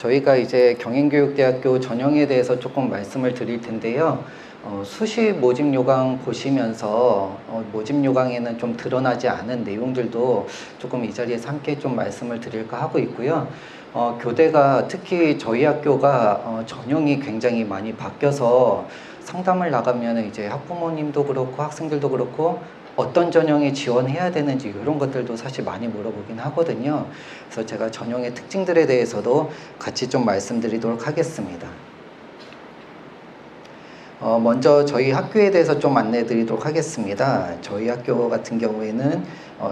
저희가 이제 경인교육대학교 전형에 대해서 조금 말씀을 드릴 텐데요. 수시 모집 요강 보시면서 모집 요강에는 좀 드러나지 않은 내용들도 조금 이 자리에서 함께 좀 말씀을 드릴까 하고 있고요. 교대가 특히 저희 학교가 전형이 굉장히 많이 바뀌어서 상담을 나가면 이제 학부모님도 그렇고 학생들도 그렇고 어떤 전형에 지원해야 되는지 이런 것들도 사실 많이 물어보긴 하거든요. 그래서 제가 전형의 특징들에 대해서도 같이 좀 말씀드리도록 하겠습니다. 먼저 저희 학교에 대해서 좀 안내 드리도록 하겠습니다. 저희 학교 같은 경우에는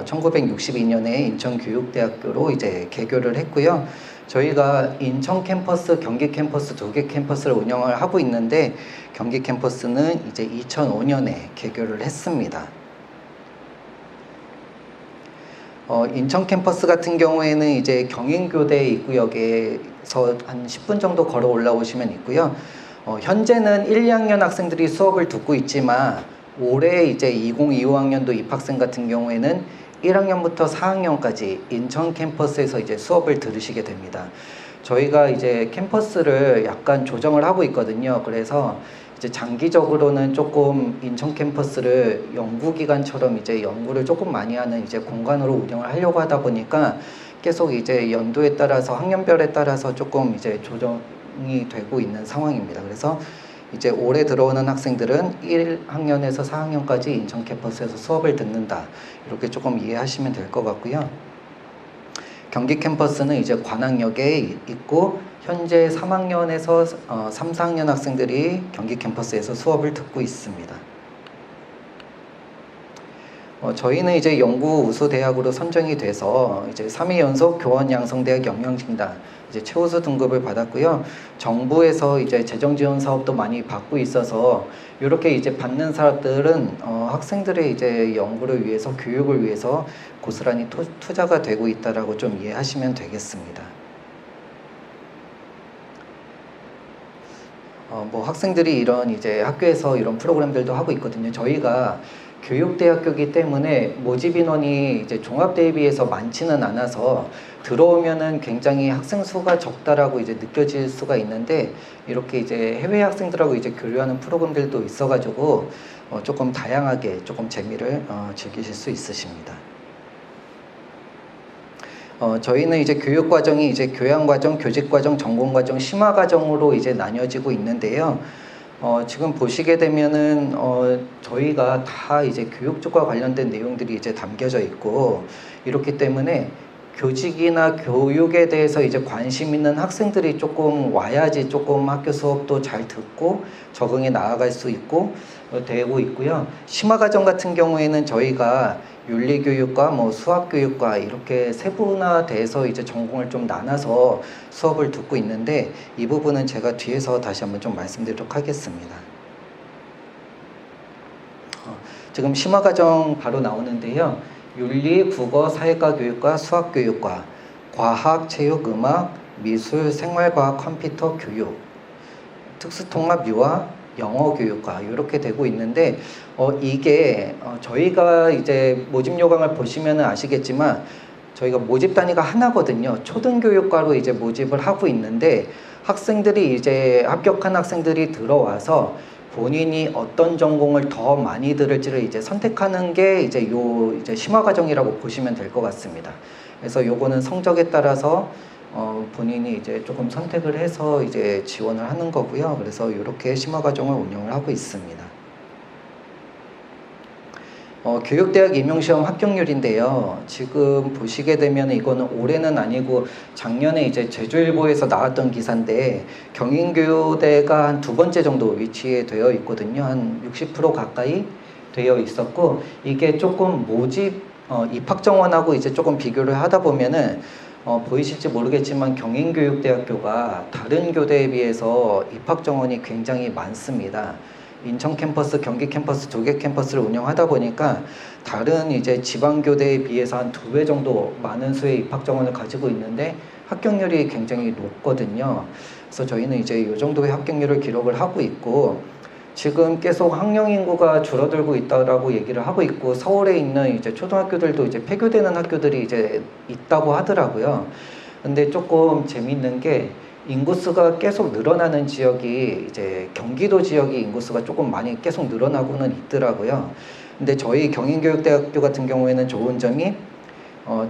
1962년에 인천교육대학교로 이제 개교를 했고요. 저희가 인천 캠퍼스, 경기 캠퍼스 두 개 캠퍼스를 운영을 하고 있는데 경기 캠퍼스는 이제 2005년에 개교를 했습니다. 인천 캠퍼스 같은 경우에는 이제 경인교대 입구역에서 한 10분 정도 걸어 올라오시면 있고요. 현재는 1, 2학년 학생들이 수업을 듣고 있지만 올해 이제 2025학년도 입학생 같은 경우에는 1학년부터 4학년까지 인천 캠퍼스에서 이제 수업을 들으시게 됩니다. 저희가 이제 캠퍼스를 약간 조정을 하고 있거든요. 그래서 이제 장기적으로는 조금 인천 캠퍼스를 연구기관처럼 이제 연구를 조금 많이 하는 이제 공간으로 운영을 하려고 하다 보니까 계속 이제 연도에 따라서 학년별에 따라서 조금 이제 조정이 되고 있는 상황입니다. 그래서 이제 올해 들어오는 학생들은 1학년에서 4학년까지 인천 캠퍼스에서 수업을 듣는다. 이렇게 조금 이해하시면 될 것 같고요. 경기 캠퍼스는 이제 관악역에 있고 현재 3학년에서 3, 4학년 학생들이 경기 캠퍼스에서 수업을 듣고 있습니다. 저희는 이제 연구 우수 대학으로 선정이 돼서 이제 3회 연속 교원 양성대학 영양진단 이제 최우수 등급을 받았고요. 정부에서 이제 재정 지원 사업도 많이 받고 있어서 이렇게 이제 받는 사람들은 학생들의 이제 연구를 위해서 교육을 위해서 고스란히 투자가 되고 있다라고 좀 이해하시면 되겠습니다. 뭐 학생들이 이런 이제 학교에서 이런 프로그램들도 하고 있거든요. 저희가 교육대학교이기 때문에 모집 인원이 이제 종합대에 비해서 많지는 않아서 들어오면은 굉장히 학생 수가 적다라고 이제 느껴질 수가 있는데 이렇게 이제 해외 학생들하고 이제 교류하는 프로그램들도 있어가지고 조금 다양하게 조금 재미를 즐기실 수 있으십니다. 저희는 이제 교육과정이 이제 교양과정, 교직과정, 전공과정, 심화과정으로 이제 나뉘어지고 있는데요. 지금 보시게 되면은 저희가 다 이제 교육 쪽과 관련된 내용들이 이제 담겨져 있고 이렇기 때문에 교직이나 교육에 대해서 이제 관심 있는 학생들이 조금 와야지 조금 학교 수업도 잘 듣고 적응해 나아갈 수 있고 되고 있고요. 심화과정 같은 경우에는 저희가 윤리교육과 뭐 수학교육과 이렇게 세분화돼서 이제 전공을 좀 나눠서 수업을 듣고 있는데 이 부분은 제가 뒤에서 다시 한번 좀 말씀드리도록 하겠습니다. 지금 심화과정 바로 나오는데요. 윤리, 국어, 사회과 교육과, 수학교육과, 과학, 체육, 음악, 미술, 생활과학, 컴퓨터, 교육, 특수통합, 유아, 영어 교육과 이렇게 되고 있는데 이게 저희가 이제 모집 요강을 보시면 아시겠지만 저희가 모집 단위가 하나거든요. 초등교육과로 이제 모집을 하고 있는데 학생들이 이제 합격한 학생들이 들어와서 본인이 어떤 전공을 더 많이 들을지를 이제 선택하는 게 이제 이제 심화과정이라고 보시면 될 것 같습니다. 그래서 요거는 성적에 따라서 본인이 이제 조금 선택을 해서 이제 지원을 하는 거고요. 그래서 이렇게 심화과정을 운영을 하고 있습니다. 교육대학 임용시험 합격률인데요. 지금 보시게 되면 이거는 올해는 아니고 작년에 이제 제주일보에서 나왔던 기사인데 경인교대가 한 두 번째 정도 위치에 되어 있거든요. 한 60% 가까이 되어 있었고 이게 조금 모집 입학 정원하고 이제 조금 비교를 하다 보면은 보이실지 모르겠지만 경인교육대학교가 다른 교대에 비해서 입학 정원이 굉장히 많습니다. 인천 캠퍼스, 경기 캠퍼스 두 개 캠퍼스를 운영하다 보니까 다른 이제 지방교대에 비해서 한 2배 정도 많은 수의 입학 정원을 가지고 있는데 합격률이 굉장히 높거든요. 그래서 저희는 이제 이 정도의 합격률을 기록을 하고 있고 지금 계속 학령 인구가 줄어들고 있다라고 얘기를 하고 있고 서울에 있는 이제 초등학교들도 이제 폐교되는 학교들이 이제 있다고 하더라고요. 근데 조금 재미있는 게 인구수가 계속 늘어나는 지역이 이제 경기도 지역이 인구수가 조금 많이 계속 늘어나고는 있더라고요. 근데 저희 경인교육대학교 같은 경우에는 좋은 점이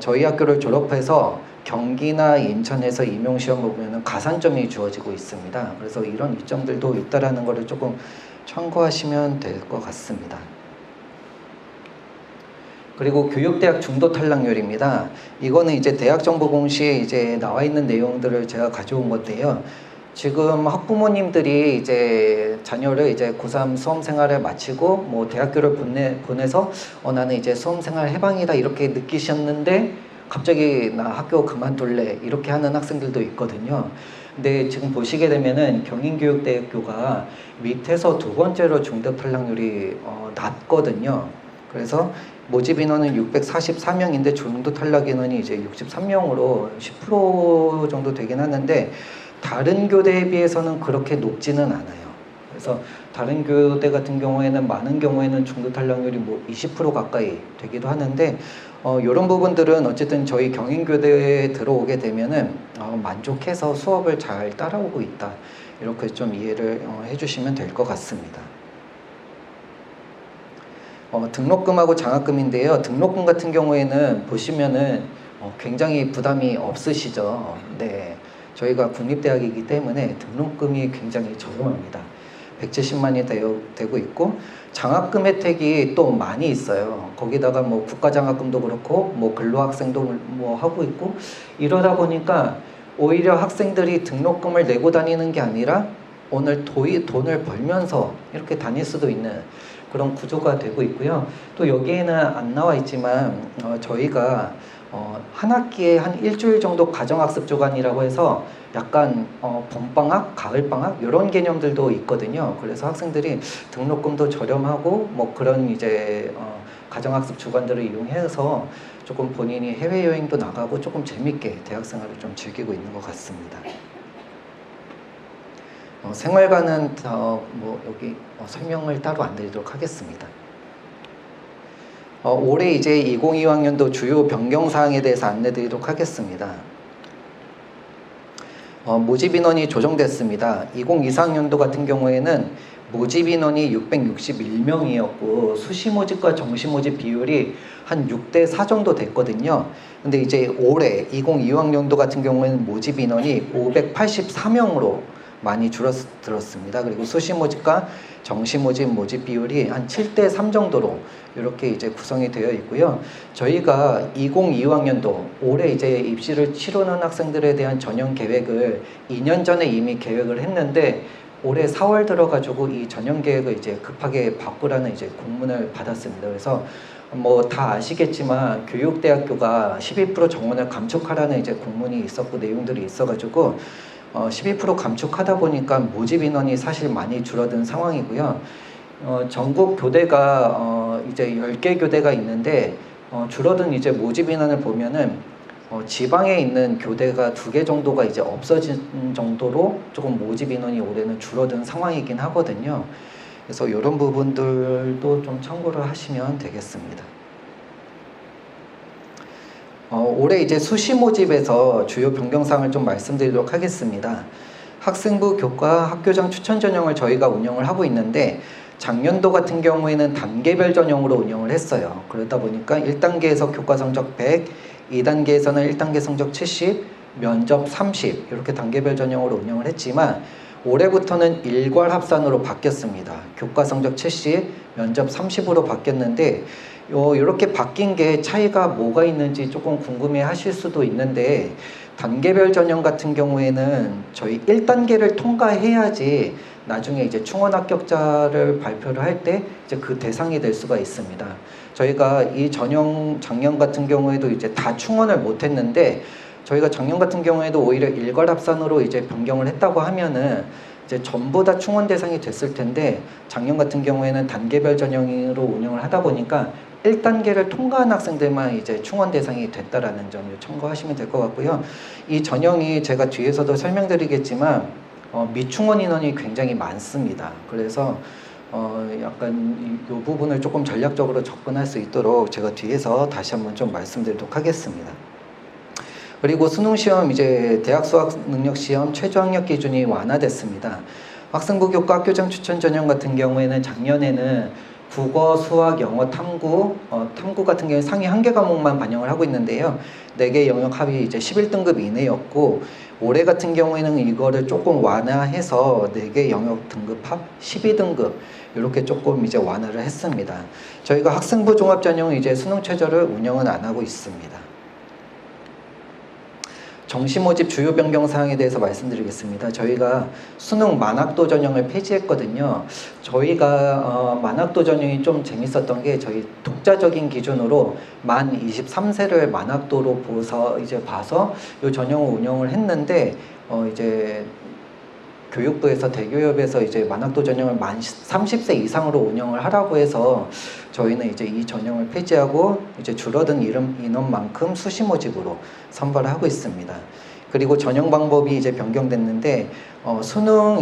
저희 학교를 졸업해서 경기나 인천에서 임용시험을 보면 가산점이 주어지고 있습니다. 그래서 이런 이점들도 있다라는 것을 조금 참고하시면 될 것 같습니다. 그리고 교육대학 중도 탈락률입니다. 이거는 이제 대학정보공시에 이제 나와 있는 내용들을 제가 가져온 건데요. 지금 학부모님들이 이제 자녀를 이제 고3 수험 생활을 마치고 뭐 대학교를 보내서 나는 이제 수험 생활 해방이다 이렇게 느끼셨는데 갑자기 나 학교 그만둘래 이렇게 하는 학생들도 있거든요. 근데 지금 보시게 되면은 경인교육대학교가 밑에서 두 번째로 중도 탈락률이 낮거든요. 그래서 모집 인원은 644명인데 중도 탈락 인원이 이제 63명으로 10% 정도 되긴 하는데 다른 교대에 비해서는 그렇게 높지는 않아요. 그래서 다른 교대 같은 경우에는 많은 경우에는 중도 탈락률이 뭐 20% 가까이 되기도 하는데 이런 부분들은 어쨌든 저희 경인교대에 들어오게 되면은 만족해서 수업을 잘 따라오고 있다. 이렇게 좀 이해를 해주시면 될 것 같습니다. 등록금하고 장학금인데요. 등록금 같은 경우에는 보시면은 굉장히 부담이 없으시죠. 네, 저희가 국립대학이기 때문에 등록금이 굉장히 저렴합니다. 170만이 되고 있고 장학금 혜택이 또 많이 있어요. 거기다가 뭐 국가장학금도 그렇고 뭐 근로학생도 뭐 하고 있고 이러다 보니까 오히려 학생들이 등록금을 내고 다니는 게 아니라 오늘 돈을 벌면서 이렇게 다닐 수도 있는 그런 구조가 되고 있고요. 또 여기에는 안 나와 있지만 저희가 한 학기에 한 일주일 정도 가정학습 주간이라고 해서 약간 봄방학, 가을방학 이런 개념들도 있거든요. 그래서 학생들이 등록금도 저렴하고 뭐 그런 이제 가정학습 주간들을 이용해서 조금 본인이 해외여행도 나가고 조금 재밌게 대학생활을 좀 즐기고 있는 것 같습니다. 생활관은 뭐 여기 설명을 따로 안 드리도록 하겠습니다. 올해 이제 2025학년도 주요 변경사항에 대해서 안내드리도록 하겠습니다. 모집 인원이 조정됐습니다. 2024학년도 같은 경우에는 모집 인원이 661명이었고 수시 모집과 정시 모집 비율이 한 6대4 정도 됐거든요. 근데 이제 올해 2025학년도 같은 경우에는 모집 인원이 584명으로 많이 줄어들었습니다. 그리고 수시 모집과 정시 모집 비율이 한 7대3 정도로 이렇게 이제 구성이 되어 있고요. 저희가 2025학년도 올해 이제 입시를 치르는 학생들에 대한 전형 계획을 2년 전에 이미 계획을 했는데 올해 4월 들어가지고 이 전형 계획을 이제 급하게 바꾸라는 이제 공문을 받았습니다. 그래서 뭐 다 아시겠지만 교육대학교가 12% 정원을 감축하라는 이제 공문이 있었고 내용들이 있어가지고 12% 감축하다 보니까 모집 인원이 사실 많이 줄어든 상황이고요. 전국 교대가 이제 10개 교대가 있는데 줄어든 이제 모집 인원을 보면은 지방에 있는 교대가 2개 정도가 이제 없어진 정도로 조금 모집 인원이 올해는 줄어든 상황이긴 하거든요. 그래서 이런 부분들도 좀 참고를 하시면 되겠습니다. 올해 이제 수시 모집에서 주요 변경사항을 좀 말씀드리도록 하겠습니다. 학생부 교과 학교장 추천 전형을 저희가 운영을 하고 있는데 작년도 같은 경우에는 단계별 전형으로 운영을 했어요. 그러다 보니까 1단계에서 교과 성적 100, 2단계에서는 1단계 성적 70, 면접 30 이렇게 단계별 전형으로 운영을 했지만 올해부터는 일괄 합산으로 바뀌었습니다. 교과 성적 70, 면접 30으로 바뀌었는데 이렇게 바뀐 게 차이가 뭐가 있는지 조금 궁금해 하실 수도 있는데 단계별 전형 같은 경우에는 저희 1단계를 통과해야지 나중에 이제 충원 합격자를 발표를 할 때 이제 그 대상이 될 수가 있습니다. 저희가 이 전형 작년 같은 경우에도 이제 다 충원을 못 했는데 저희가 작년 같은 경우에도 오히려 일괄 합산으로 이제 변경을 했다고 하면은 이제 전부 다 충원 대상이 됐을 텐데 작년 같은 경우에는 단계별 전형으로 운영을 하다 보니까 1단계를 통과한 학생들만 이제 충원 대상이 됐다라는 점을 참고하시면 될 것 같고요. 이 전형이 제가 뒤에서도 설명드리겠지만 미충원 인원이 굉장히 많습니다. 그래서 약간 이 부분을 조금 전략적으로 접근할 수 있도록 제가 뒤에서 다시 한번 좀 말씀드리도록 하겠습니다. 그리고 수능 시험 이제 대학 수학 능력 시험 최저 학력 기준이 완화됐습니다. 학생부 교과 학교장 추천 전형 같은 경우에는 작년에는 국어, 수학, 영어, 탐구, 탐구 같은 경우에 상위 1개 과목만 반영을 하고 있는데요. 4개 영역 합이 이제 11등급 이내였고, 올해 같은 경우에는 이거를 조금 완화해서 4개 영역 등급 합 12등급 이렇게 조금 이제 완화를 했습니다. 저희가 학생부 종합 전형 이제 수능 최저를 운영은 안 하고 있습니다. 정시 모집 주요 변경 사항에 대해서 말씀드리겠습니다. 저희가 수능 만학도 전형을 폐지했거든요. 저희가 만학도 전형이 좀 재밌었던 게 저희 독자적인 기준으로 만 23세를 만학도로 봐서 이 전형을 운영을 했는데 이제 교육부에서 대교협에서 이제 만학도 전형을 만 30세 이상으로 운영을 하라고 해서 저희는 이제 이 전형을 폐지하고 이제 줄어든 인원만큼 수시 모집으로 선발을 하고 있습니다. 그리고 전형 방법이 이제 변경됐는데 수능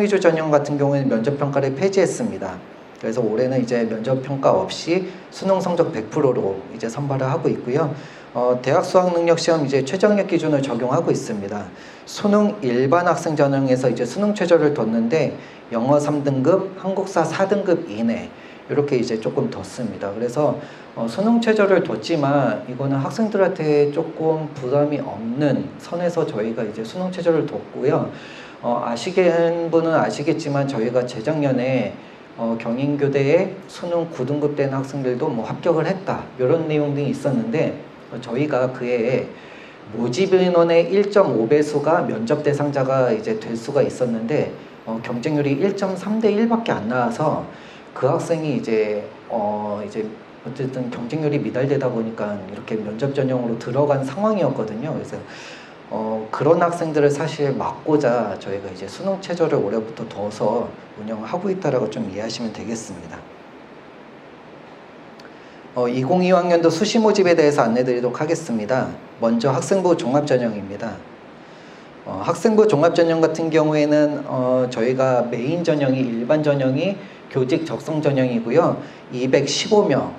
위주 전형 같은 경우에는 면접 평가를 폐지했습니다. 그래서 올해는 이제 면접 평가 없이 수능 성적 100%로 이제 선발을 하고 있고요. 대학 수학 능력 시험 이제 최저학력 기준을 적용하고 있습니다. 수능 일반 학생 전형에서 이제 수능 최저를 뒀는데 영어 3등급, 한국사 4등급 이내 이렇게 이제 조금 뒀습니다. 그래서 수능 최저를 뒀지만 이거는 학생들한테 조금 부담이 없는 선에서 저희가 이제 수능 최저를 뒀고요. 아시는 분은 아시겠지만 저희가 재작년에 경인교대에 수능 9등급 된 학생들도 뭐 합격을 했다 이런 내용들이 있었는데 저희가 그해 모집 인원의 1.5배수가 면접 대상자가 이제 될 수가 있었는데 경쟁률이 1.3대 1밖에 안 나와서 그 학생이 이제 어쨌든 경쟁률이 미달되다 보니까 이렇게 면접 전형으로 들어간 상황이었거든요. 그래서 그런 학생들을 사실 막고자 저희가 이제 수능 최저를 올해부터 둬서 운영을 하고 있다라고 좀 이해하시면 되겠습니다. 2025학년도 수시 모집에 대해서 안내드리도록 하겠습니다. 먼저 학생부 종합전형입니다. 학생부 종합전형 같은 경우에는 저희가 메인 전형이 일반 전형이 교직 적성 전형이고요. 215명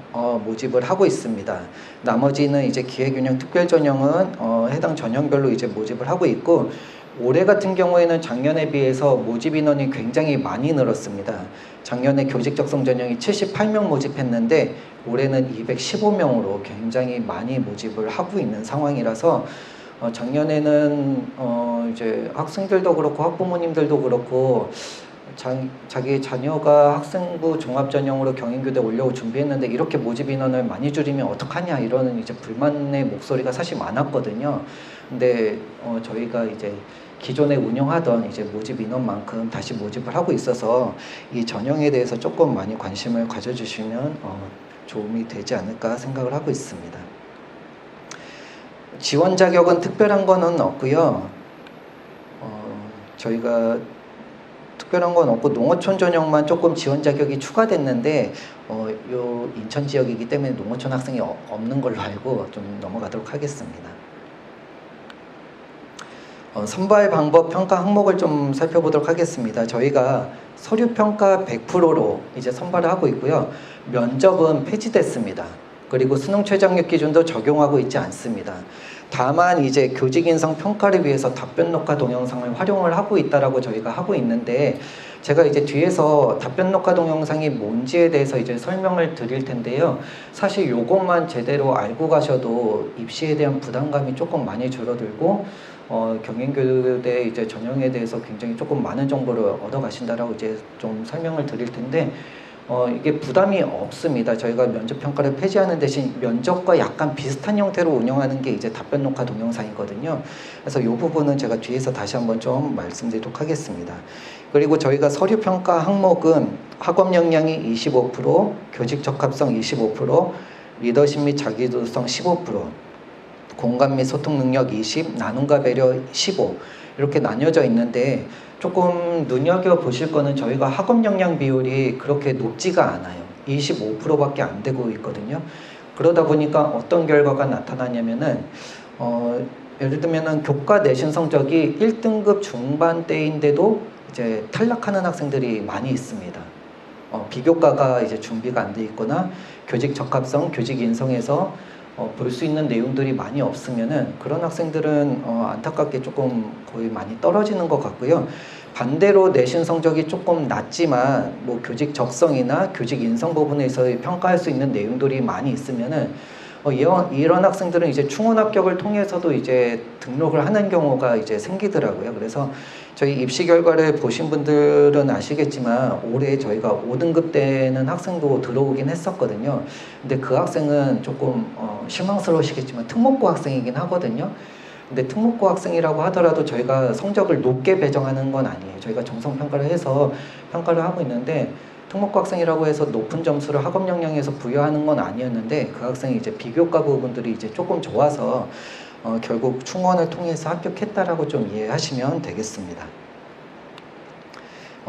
모집을 하고 있습니다. 나머지는 이제 기회균형 특별 전형은 해당 전형별로 이제 모집을 하고 있고 올해 같은 경우에는 작년에 비해서 모집 인원이 굉장히 많이 늘었습니다. 작년에 교직 적성 전형이 78명 모집했는데 올해는 215명으로 굉장히 많이 모집을 하고 있는 상황이라서 작년에는 이제 학생들도 그렇고 학부모님들도 그렇고 자기 자녀가 학생부 종합전형으로 경인교대 오려고 준비했는데 이렇게 모집 인원을 많이 줄이면 어떡하냐 이러는 이제 불만의 목소리가 사실 많았거든요. 근데 저희가 이제 기존에 운영하던 이제 모집 인원만큼 다시 모집을 하고 있어서 이 전형에 대해서 조금 많이 관심을 가져주시면 도움이 되지 않을까 생각을 하고 있습니다. 지원 자격은 특별한 거는 없고요. 저희가 특별한 건 없고 농어촌 전형만 조금 지원 자격이 추가됐는데 요 인천 지역이기 때문에 농어촌 학생이 없는 걸로 알고 좀 넘어가도록 하겠습니다. 선발 방법 평가 항목을 좀 살펴보도록 하겠습니다. 저희가 서류 평가 100%로 이제 선발을 하고 있고요. 면접은 폐지됐습니다. 그리고 수능 최저학력 기준도 적용하고 있지 않습니다. 다만 이제 교직 인성 평가를 위해서 답변 녹화 동영상을 활용을 하고 있다라고 저희가 하고 있는데 제가 이제 뒤에서 답변 녹화 동영상이 뭔지에 대해서 이제 설명을 드릴 텐데요. 사실 요것만 제대로 알고 가셔도 입시에 대한 부담감이 조금 많이 줄어들고 경인교대 이제 전형에 대해서 굉장히 조금 많은 정보를 얻어 가신다라고 이제 좀 설명을 드릴 텐데 이게 부담이 없습니다. 저희가 면접 평가를 폐지하는 대신 면접과 약간 비슷한 형태로 운영하는 게 이제 답변 녹화 동영상이거든요. 그래서 이 부분은 제가 뒤에서 다시 한번 좀 말씀드리도록 하겠습니다. 그리고 저희가 서류 평가 항목은 학업 역량이 25%, 교직 적합성 25%, 리더십 및 자기주도성 15%, 공감 및 소통 능력 20, 나눔과 배려 15 이렇게 나뉘어져 있는데 조금 눈여겨보실 거는 저희가 학업 역량 비율이 그렇게 높지가 않아요. 25%밖에 안 되고 있거든요. 그러다 보니까 어떤 결과가 나타나냐면은 예를 들면은 교과 내신 성적이 1등급 중반대인데도 이제 탈락하는 학생들이 많이 있습니다. 비교과가 이제 준비가 안 돼 있거나 교직 적합성, 교직 인성에서 볼 수 있는 내용들이 많이 없으면은 그런 학생들은 안타깝게 조금 거의 많이 떨어지는 것 같고요. 반대로 내신 성적이 조금 낮지만 뭐 교직 적성이나 교직 인성 부분에서 평가할 수 있는 내용들이 많이 있으면은 이런 학생들은 이제 충원 합격을 통해서도 이제 등록을 하는 경우가 이제 생기더라고요. 그래서 저희 입시 결과를 보신 분들은 아시겠지만 올해 저희가 5등급 되는 학생도 들어오긴 했었거든요. 근데 그 학생은 조금 실망스러우시겠지만 특목고 학생이긴 하거든요. 근데 특목고 학생이라고 하더라도 저희가 성적을 높게 배정하는 건 아니에요. 저희가 정성평가를 해서 평가를 하고 있는데 특목고 학생이라고 해서 높은 점수를 학업 역량에서 부여하는 건 아니었는데 그 학생이 이제 비교과 부분들이 이제 조금 좋아서 결국 충원을 통해서 합격했다라고 좀 이해하시면 되겠습니다.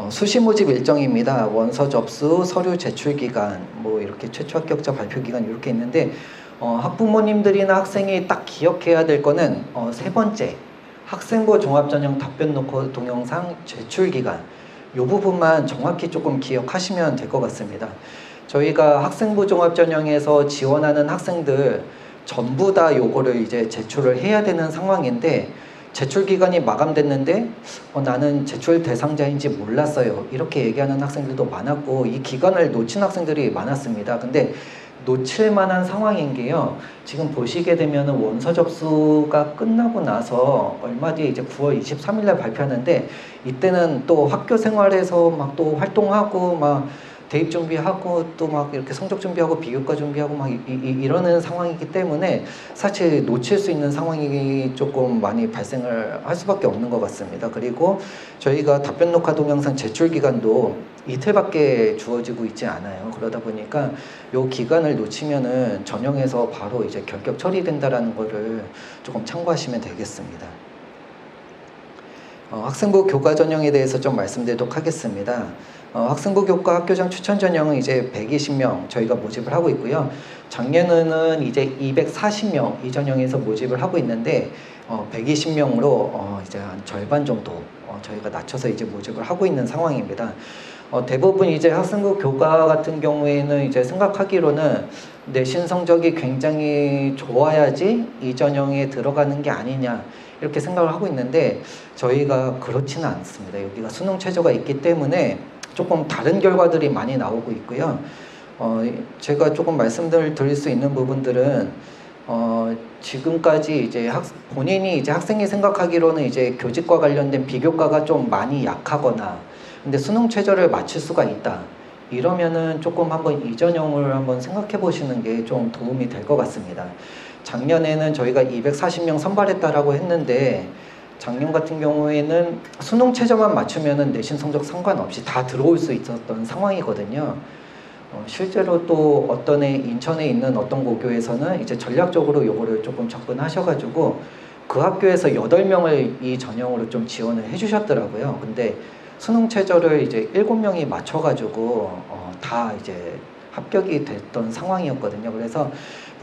수시 모집 일정입니다. 원서 접수, 서류 제출 기간, 뭐 이렇게 최초 합격자 발표 기간 이렇게 있는데 학부모님들이나 학생이 딱 기억해야 될 거는 세 번째 학생부 종합전형 답변 놓고 동영상 제출 기간 이 부분만 정확히 조금 기억하시면 될 것 같습니다. 저희가 학생부 종합전형에서 지원하는 학생들 전부 다 요거를 이제 제출을 해야 되는 상황인데 제출 기간이 마감됐는데 나는 제출 대상자인지 몰랐어요. 이렇게 얘기하는 학생들도 많았고 이 기간을 놓친 학생들이 많았습니다. 근데 놓칠 만한 상황인 게요. 지금 보시게 되면 원서 접수가 끝나고 나서 얼마 뒤에 이제 9월 23일 날 발표하는데 이때는 또 학교 생활에서 막 또 활동하고 막 대입 준비하고 또 막 이렇게 성적 준비하고 비교과 준비하고 막 이러는 상황이기 때문에 사실 놓칠 수 있는 상황이 조금 많이 발생을 할 수밖에 없는 것 같습니다. 그리고 저희가 답변 녹화 동영상 제출 기간도 이틀밖에 주어지고 있지 않아요. 그러다 보니까 요 기간을 놓치면은 전형에서 바로 이제 결격 처리된다라는 거를 조금 참고하시면 되겠습니다. 학생부 교과 전형에 대해서 좀 말씀드리도록 하겠습니다. 학생부 교과 학교장 추천 전형은 이제 120명 저희가 모집을 하고 있고요. 작년에는 이제 240명 이 전형에서 모집을 하고 있는데 120명으로 이제 한 절반 정도 저희가 낮춰서 이제 모집을 하고 있는 상황입니다. 대부분 이제 학생부 교과 같은 경우에는 이제 생각하기로는 내신 성적이 굉장히 좋아야지 이 전형에 들어가는 게 아니냐 이렇게 생각을 하고 있는데 저희가 그렇지는 않습니다. 여기가 수능 최저가 있기 때문에 조금 다른 결과들이 많이 나오고 있고요. 제가 조금 말씀을 드릴 수 있는 부분들은 지금까지 이제 본인이 이제 학생이 생각하기로는 이제 교직과 관련된 비교과가 좀 많이 약하거나 근데 수능 최저를 맞출 수가 있다. 이러면은 조금 한번 이 전형을 한번 생각해 보시는 게 좀 도움이 될 것 같습니다. 작년에는 저희가 240명 선발했다라고 했는데 작년 같은 경우에는 수능 최저만 맞추면은 내신 성적 상관없이 다 들어올 수 있었던 상황이거든요. 실제로 또 어떤 인천에 있는 어떤 고교에서는 이제 전략적으로 요거를 조금 접근하셔가지고 그 학교에서 8명을 이 전형으로 좀 지원을 해주셨더라고요. 근데 수능 최저를 이제 7명이 맞춰가지고 다 이제 합격이 됐던 상황이었거든요. 그래서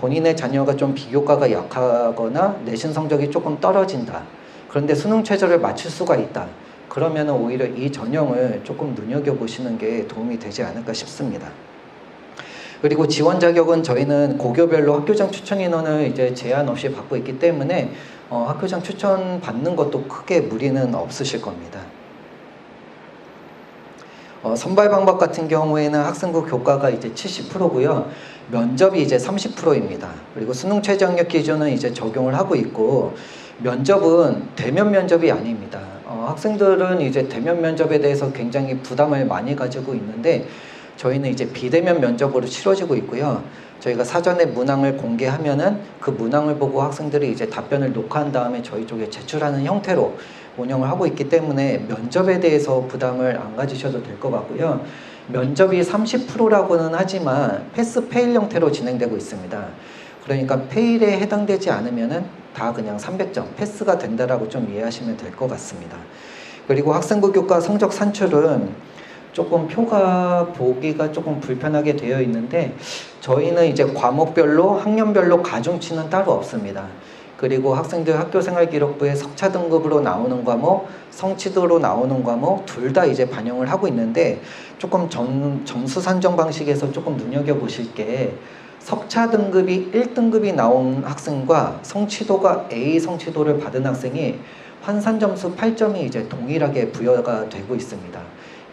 본인의 자녀가 좀 비교과가 약하거나 내신 성적이 조금 떨어진다. 그런데 수능 최저를 맞출 수가 있다. 그러면 오히려 이 전형을 조금 눈여겨보시는 게 도움이 되지 않을까 싶습니다. 그리고 지원 자격은 저희는 고교별로 학교장 추천 인원을 이제 제한 없이 받고 있기 때문에 학교장 추천 받는 것도 크게 무리는 없으실 겁니다. 선발 방법 같은 경우에는 학생부 교과가 이제 70%고요. 면접이 이제 30%입니다. 그리고 수능 최저학력 기준은 이제 적용을 하고 있고 면접은 대면 면접이 아닙니다. 학생들은 이제 대면 면접에 대해서 굉장히 부담을 많이 가지고 있는데 저희는 이제 비대면 면접으로 치러지고 있고요. 저희가 사전에 문항을 공개하면은 그 문항을 보고 학생들이 이제 답변을 녹화한 다음에 저희 쪽에 제출하는 형태로 운영을 하고 있기 때문에 면접에 대해서 부담을 안 가지셔도 될 것 같고요. 면접이 30%라고는 하지만 패스 페일 형태로 진행되고 있습니다. 그러니까 페일에 해당되지 않으면은 다 그냥 300점 패스가 된다라고 좀 이해하시면 될 것 같습니다. 그리고 학생부 교과 성적 산출은 조금 표가 보기가 조금 불편하게 되어 있는데 저희는 이제 과목별로 학년별로 가중치는 따로 없습니다. 그리고 학생들 학교생활기록부에 석차 등급으로 나오는 과목, 성취도로 나오는 과목 둘 다 이제 반영을 하고 있는데 조금 점수 산정 방식에서 조금 눈여겨보실 게 석차 등급이 1등급이 나온 학생과 성취도가 A 성취도를 받은 학생이 환산 점수 8점이 이제 동일하게 부여가 되고 있습니다.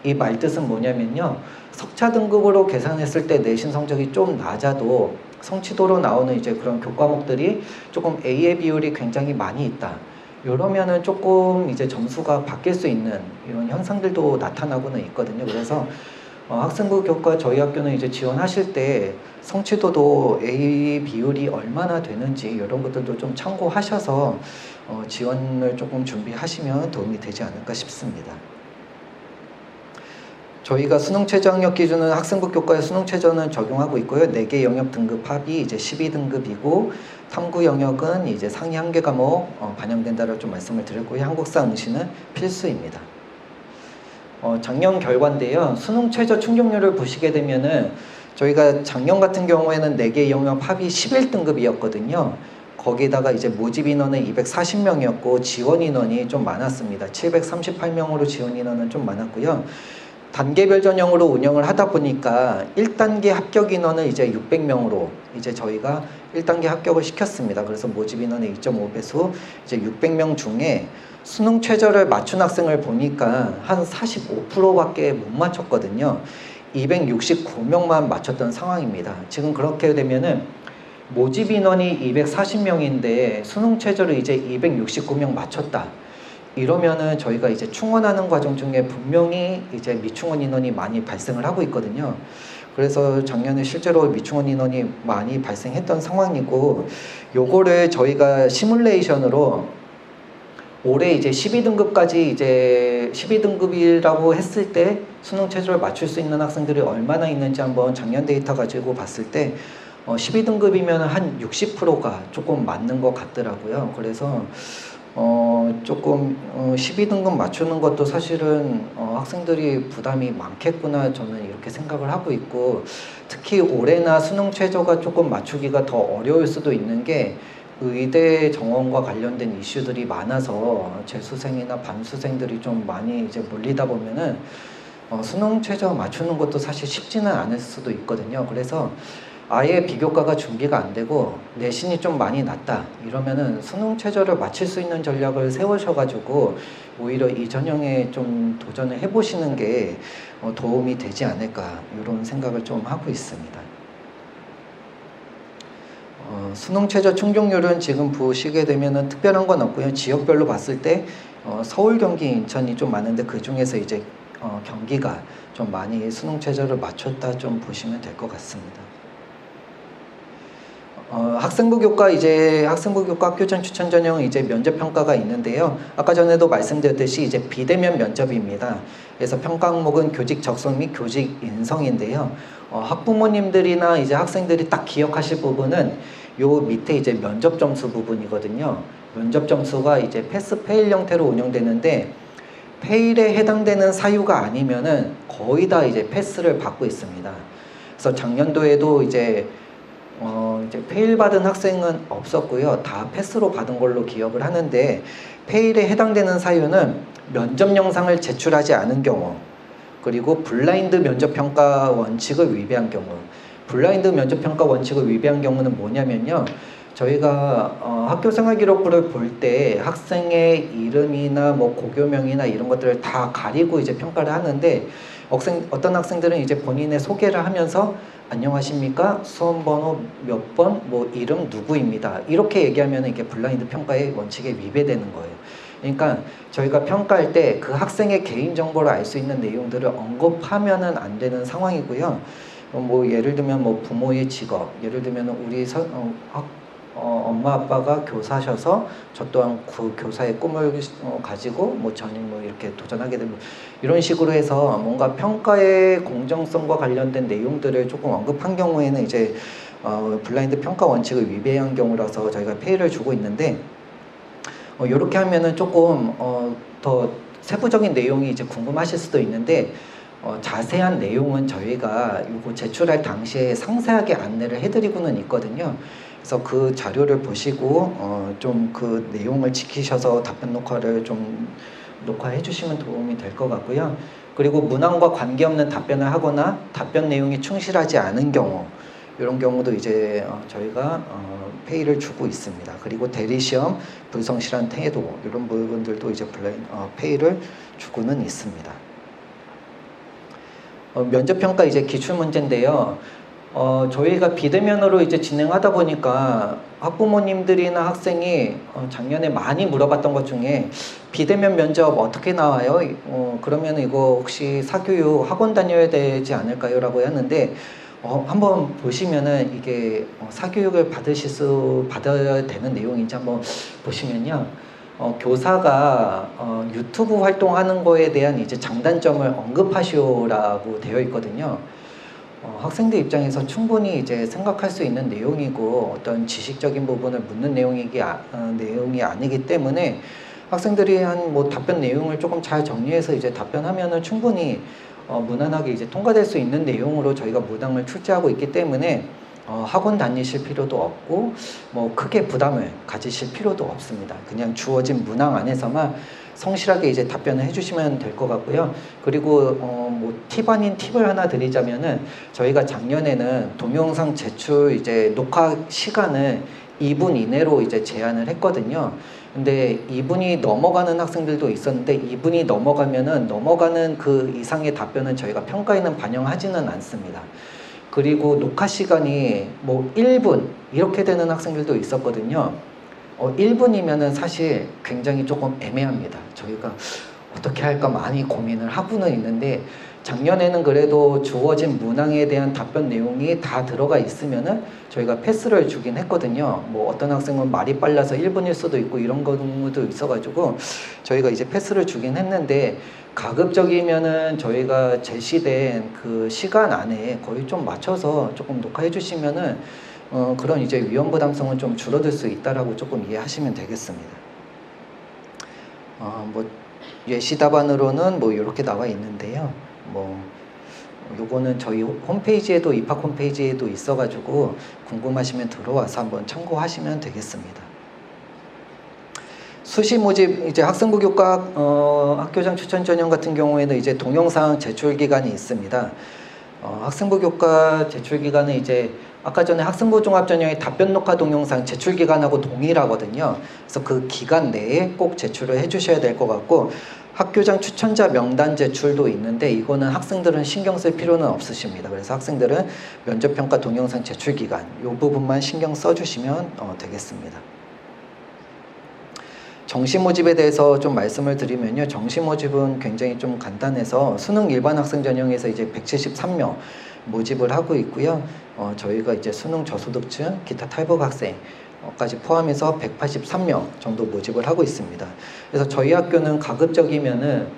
이 말뜻은 뭐냐면요. 석차 등급으로 계산했을 때 내신 성적이 좀 낮아도 성취도로 나오는 이제 그런 교과목들이 조금 A의 비율이 굉장히 많이 있다. 이러면은 조금 이제 점수가 바뀔 수 있는 이런 현상들도 나타나고는 있거든요. 그래서 학생부 교과 저희 학교는 이제 지원하실 때 성취도도 A 비율이 얼마나 되는지 이런 것들도 좀 참고하셔서 지원을 조금 준비하시면 도움이 되지 않을까 싶습니다. 저희가 수능 최저 학력 기준은 학생부 교과에 수능 최저는 적용하고 있고요. 4개 영역 등급 합이 이제 12등급이고 탐구 영역은 이제 상위 1개 과목 반영된다라고 좀 말씀을 드렸고요. 한국사 응시는 필수입니다. 작년 결과인데요. 수능 최저 충족률을 보시게 되면은 저희가 작년 같은 경우에는 4개 영역 합이 11등급이었거든요. 거기다가 이제 모집 인원은 240명이었고 지원 인원이 좀 많았습니다. 738명으로 지원 인원은 좀 많았고요. 단계별 전형으로 운영을 하다 보니까 1단계 합격 인원을 이제 600명으로 이제 저희가 1단계 합격을 시켰습니다. 그래서 모집 인원의 2.5배수 이제 600명 중에 수능 최저를 맞춘 학생을 보니까 한 45%밖에 못 맞췄거든요. 269명만 맞췄던 상황입니다. 지금 그렇게 되면은 모집 인원이 240명인데 수능 최저를 이제 269명 맞췄다. 이러면은 저희가 이제 충원하는 과정 중에 분명히 이제 미충원 인원이 많이 발생을 하고 있거든요. 그래서 작년에 실제로 미충원 인원이 많이 발생했던 상황이고, 요거를 저희가 시뮬레이션으로 올해 이제 12등급까지 이제 12등급이라고 했을 때 수능 최저를 맞출 수 있는 학생들이 얼마나 있는지 한번 작년 데이터 가지고 봤을 때 12등급이면 한 60%가 조금 맞는 것 같더라고요. 그래서 조금 12등급 맞추는 것도 사실은 학생들이 부담이 많겠구나 저는 이렇게 생각을 하고 있고, 특히 올해나 수능 최저가 조금 맞추기가 더 어려울 수도 있는 게 의대 정원과 관련된 이슈들이 많아서 재수생이나 반수생들이 좀 많이 이제 몰리다 보면은 수능 최저 맞추는 것도 사실 쉽지는 않을 수도 있거든요. 그래서 아예 비교과가 준비가 안 되고 내신이 좀 많이 낮다 이러면은 수능 최저를 맞출 수 있는 전략을 세우셔가지고 오히려 이 전형에 좀 도전을 해보시는 게 도움이 되지 않을까 이런 생각을 좀 하고 있습니다. 수능 최저 충족률은 지금 보시게 되면은 특별한 건 없고요. 지역별로 봤을 때 서울, 경기, 인천이 좀 많은데 그 중에서 이제 경기가 좀 많이 수능 최저를 맞췄다 좀 보시면 될 것 같습니다. 학생부 교과 학교장 추천 전형 이제 면접 평가가 있는데요. 아까 전에도 말씀드렸듯이 이제 비대면 면접입니다. 그래서 평가 항목은 교직 적성 및 교직 인성인데요. 학부모님들이나 이제 학생들이 딱 기억하실 부분은 요 밑에 이제 면접 점수 부분이거든요. 면접 점수가 이제 패스 페일 형태로 운영되는데 페일에 해당되는 사유가 아니면은 거의 다 이제 패스를 받고 있습니다. 그래서 작년도에도 이제 페일 받은 학생은 없었고요. 다 패스로 받은 걸로 기억을 하는데, 페일에 해당되는 사유는 면접 영상을 제출하지 않은 경우, 그리고 블라인드 면접 평가 원칙을 위배한 경우. 블라인드 면접 평가 원칙을 위배한 경우는 뭐냐면요. 저희가 학교 생활 기록부를 볼 때 학생의 이름이나 뭐 고교명이나 이런 것들을 다 가리고 이제 평가를 하는데, 어떤 학생들은 이제 본인의 소개를 하면서 안녕하십니까? 수험번호 몇 번, 뭐 이름 누구입니다. 이렇게 얘기하면 이게 블라인드 평가의 원칙에 위배되는 거예요. 그러니까 저희가 평가할 때 그 학생의 개인정보를 알 수 있는 내용들을 언급하면은 안 되는 상황이고요. 뭐 예를 들면 뭐 부모의 직업, 예를 들면 우리 엄마 아빠가 교사셔서 저 또한 그 교사의 꿈을 가지고 뭐 전임 뭐 이렇게 도전하게 되면 이런 식으로 해서 뭔가 평가의 공정성과 관련된 내용들을 조금 언급한 경우에는 이제 블라인드 평가 원칙을 위배한 경우라서 저희가 페이를 주고 있는데, 이렇게 하면은 조금 더 세부적인 내용이 이제 궁금하실 수도 있는데, 자세한 내용은 저희가 이거 제출할 당시에 상세하게 안내를 해드리고는 있거든요. 그래서 그 자료를 보시고 좀 그 내용을 지키셔서 답변 녹화를 좀 녹화해 주시면 도움이 될 것 같고요. 그리고 문항과 관계없는 답변을 하거나 답변 내용이 충실하지 않은 경우, 이런 경우도 이제 저희가 페이를 주고 있습니다. 그리고 대리시험 불성실한 태도 이런 부분들도 이제 페이를 주고는 있습니다. 면접평가 이제 기출문제인데요. 저희가 비대면으로 이제 진행하다 보니까 학부모님들이나 학생이 작년에 많이 물어봤던 것 중에 비대면 면접 어떻게 나와요? 그러면 이거 혹시 사교육 학원 다녀야 되지 않을까요? 라고 했는데 한번 보시면은 이게 사교육을 받아야 되는 내용인지 한번 보시면요. 교사가 유튜브 활동하는 거에 대한 이제 장단점을 언급하시오라고 되어 있거든요. 학생들 입장에서 충분히 이제 생각할 수 있는 내용이고 어떤 지식적인 부분을 묻는 내용이 아니기 때문에 학생들이 한 뭐 답변 내용을 조금 잘 정리해서 이제 답변하면은 충분히 무난하게 이제 통과될 수 있는 내용으로 저희가 문항을 출제하고 있기 때문에 학원 다니실 필요도 없고 뭐 크게 부담을 가지실 필요도 없습니다. 그냥 주어진 문항 안에서만 성실하게 이제 답변을 해주시면 될 것 같고요. 그리고 뭐 팁 아닌 팁을 하나 드리자면은 저희가 작년에는 동영상 제출 이제 녹화 시간을 2분 이내로 이제 제한을 했거든요. 근데 2분이 넘어가는 학생들도 있었는데 2분이 넘어가면은 넘어가는 그 이상의 답변은 저희가 평가에는 반영하지는 않습니다. 그리고 녹화 시간이 뭐 1분 이렇게 되는 학생들도 있었거든요. 1분이면은 사실 굉장히 조금 애매합니다. 저희가 어떻게 할까 많이 고민을 하고는 있는데 작년에는 그래도 주어진 문항에 대한 답변 내용이 다 들어가 있으면은 저희가 패스를 주긴 했거든요. 뭐 어떤 학생은 말이 빨라서 1분일 수도 있고 이런 경우도 있어가지고 저희가 이제 패스를 주긴 했는데 가급적이면은 저희가 제시된 그 시간 안에 거의 좀 맞춰서 조금 녹화해 주시면은 그런 이제 위험 부담성은 좀 줄어들 수 있다라고 조금 이해하시면 되겠습니다. 뭐 예시 답안으로는 뭐 이렇게 나와 있는데요. 뭐 요거는 저희 홈페이지에도 입학 홈페이지에도 있어가지고 궁금하시면 들어와서 한번 참고하시면 되겠습니다. 수시 모집 이제 학생부 교과 학교장 추천 전형 같은 경우에는 이제 동영상 제출 기간이 있습니다. 학생부 교과 제출 기간은 이제 아까 전에 학생부 종합 전형의 답변 녹화 동영상 제출 기간하고 동일하거든요. 그래서 그 기간 내에 꼭 제출을 해주셔야 될 것 같고 학교장 추천자 명단 제출도 있는데 이거는 학생들은 신경 쓸 필요는 없으십니다. 그래서 학생들은 면접평가 동영상 제출 기간 이 부분만 신경 써주시면 되겠습니다. 정시 모집에 대해서 좀 말씀을 드리면요. 정시 모집은 굉장히 좀 간단해서 수능 일반 학생 전형에서 이제 173명 모집을 하고 있고요. 저희가 이제 수능 저소득층, 기타 탈북 학생까지 포함해서 183명 정도 모집을 하고 있습니다. 그래서 저희 학교는 가급적이면은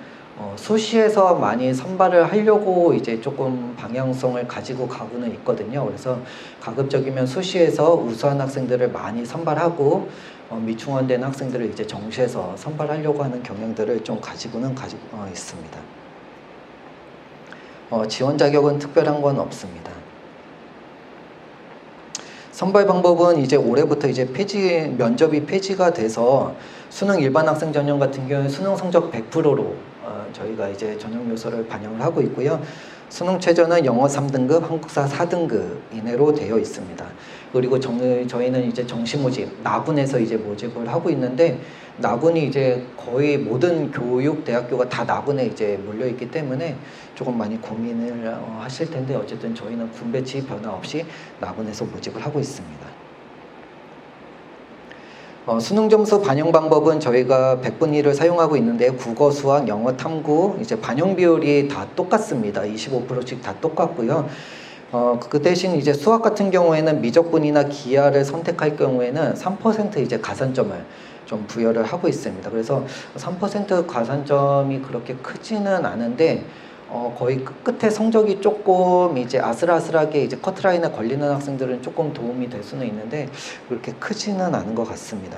수시에서 많이 선발을 하려고 이제 조금 방향성을 가지고 가고는 있거든요. 그래서 가급적이면 수시에서 우수한 학생들을 많이 선발하고 미충원된 학생들을 이제 정시에서 선발하려고 하는 경향들을 좀 가지고는 있습니다. 지원 자격은 특별한 건 없습니다. 선발 방법은 이제 올해부터 이제 면접이 폐지가 돼서 수능 일반 학생 전형 같은 경우는 수능 성적 100%로 저희가 이제 전형 요소를 반영을 하고 있고요. 수능 최저는 영어 3등급, 한국사 4등급 이내로 되어 있습니다. 그리고 저희는 이제 정시 모집, 나군에서 이제 모집을 하고 있는데 나군이 이제 거의 모든 교육 대학교가 다 나군에 이제 몰려 있기 때문에 조금 많이 고민을 하실 텐데 어쨌든 저희는 군 배치 변화 없이 나군에서 모집을 하고 있습니다. 수능 점수 반영 방법은 저희가 100분위 를 사용하고 있는데 국어, 수학, 영어, 탐구 이제 반영 비율이 다 똑같습니다. 25%씩 다 똑같고요. 그 대신 이제 수학 같은 경우에는 미적분이나 기하를 선택할 경우에는 3% 이제 가산점을 좀 부여를 하고 있습니다. 그래서 3% 가산점이 그렇게 크지는 않은데 거의 끝에 성적이 조금 이제 아슬아슬하게 이제 커트라인에 걸리는 학생들은 조금 도움이 될 수는 있는데 그렇게 크지는 않은 것 같습니다.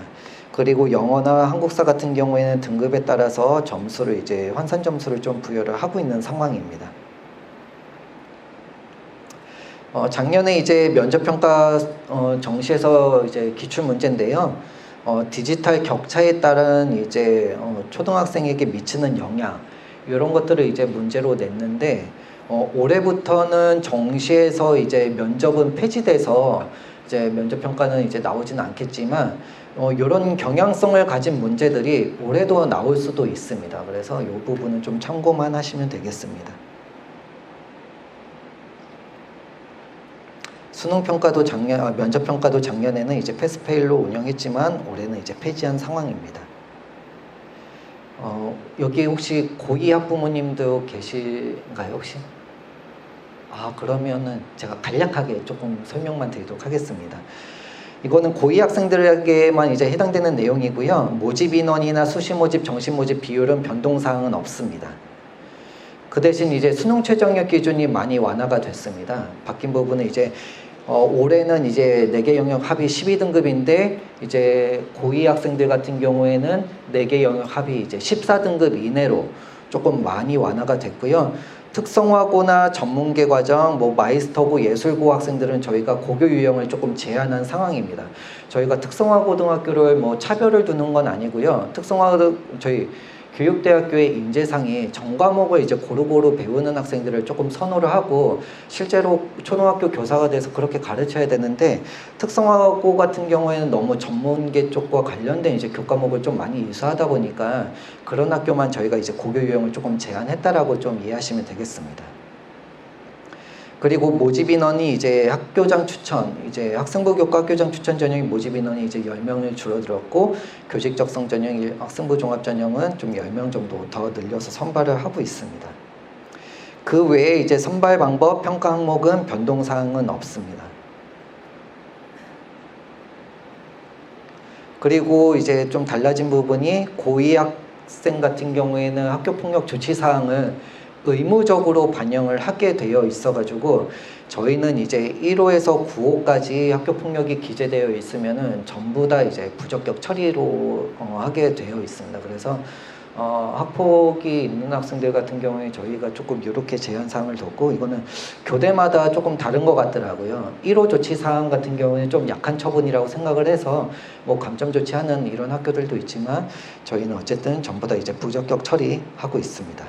그리고 영어나 한국사 같은 경우에는 등급에 따라서 점수를 이제 환산 점수를 좀 부여를 하고 있는 상황입니다. 작년에 이제 면접평가 정시에서 이제 기출 문제인데요. 디지털 격차에 따른 이제 초등학생에게 미치는 영향 이런 것들을 이제 문제로 냈는데 올해부터는 정시에서 이제 면접은 폐지돼서 이제 면접 평가는 이제 나오지는 않겠지만 이런 경향성을 가진 문제들이 올해도 나올 수도 있습니다. 그래서 이 부분은 좀 참고만 하시면 되겠습니다. 수능평가도 면접평가도 작년에는 이제 패스페일로 운영했지만 올해는 이제 폐지한 상황입니다. 여기 혹시 고2 학부모님도 계신가요, 혹시? 그러면은 제가 간략하게 조금 설명만 드리도록 하겠습니다. 이거는 고2 학생들에게만 이제 해당되는 내용이고요. 모집 인원이나 수시 모집, 정시 모집 비율은 변동사항은 없습니다. 그 대신 이제 수능 최저학력 기준이 많이 완화가 됐습니다. 바뀐 부분은 이제 올해는 이제 4개 영역 합이 12등급인데 이제 고2 학생들 같은 경우에는 4개 영역 합이 이제 14등급 이내로 조금 많이 완화가 됐고요. 특성화고나 전문계 과정, 마이스터고, 예술고 학생들은 저희가 고교 유형을 조금 제한한 상황입니다. 저희가 특성화고등학교를 차별을 두는 건 아니고요. 저희 교육대학교의 인재상이 전과목을 이제 고루고루 배우는 학생들을 조금 선호를 하고 실제로 초등학교 교사가 돼서 그렇게 가르쳐야 되는데 특성화고 같은 경우에는 너무 전문계 쪽과 관련된 이제 교과목을 좀 많이 이수하다 보니까 그런 학교만 저희가 이제 고교 유형을 조금 제한했다라고 좀 이해하시면 되겠습니다. 그리고 모집 인원이 이제 학교장 추천, 이제 학생부 교과 학교장 추천 전형의 모집 인원이 이제 10명을 줄어들었고 교직 적성 전형, 학생부 종합 전형은 좀 10명 정도 더 늘려서 선발을 하고 있습니다. 그 외에 이제 선발 방법, 평가 항목은 변동사항은 없습니다. 그리고 이제 좀 달라진 부분이 고2 학생 같은 경우에는 학교폭력 조치사항을 의무적으로 반영을 하게 되어 있어가지고 저희는 이제 1호에서 9호까지 학교폭력이 기재되어 있으면은 전부 다 이제 부적격 처리로 하게 되어 있습니다. 그래서 학폭이 있는 학생들 같은 경우에 저희가 조금 이렇게 제한사항을 뒀고 이거는 교대마다 조금 다른 것 같더라고요. 1호 조치사항 같은 경우에 좀 약한 처분이라고 생각을 해서 감점 조치하는 이런 학교들도 있지만 저희는 어쨌든 전부 다 이제 부적격 처리하고 있습니다.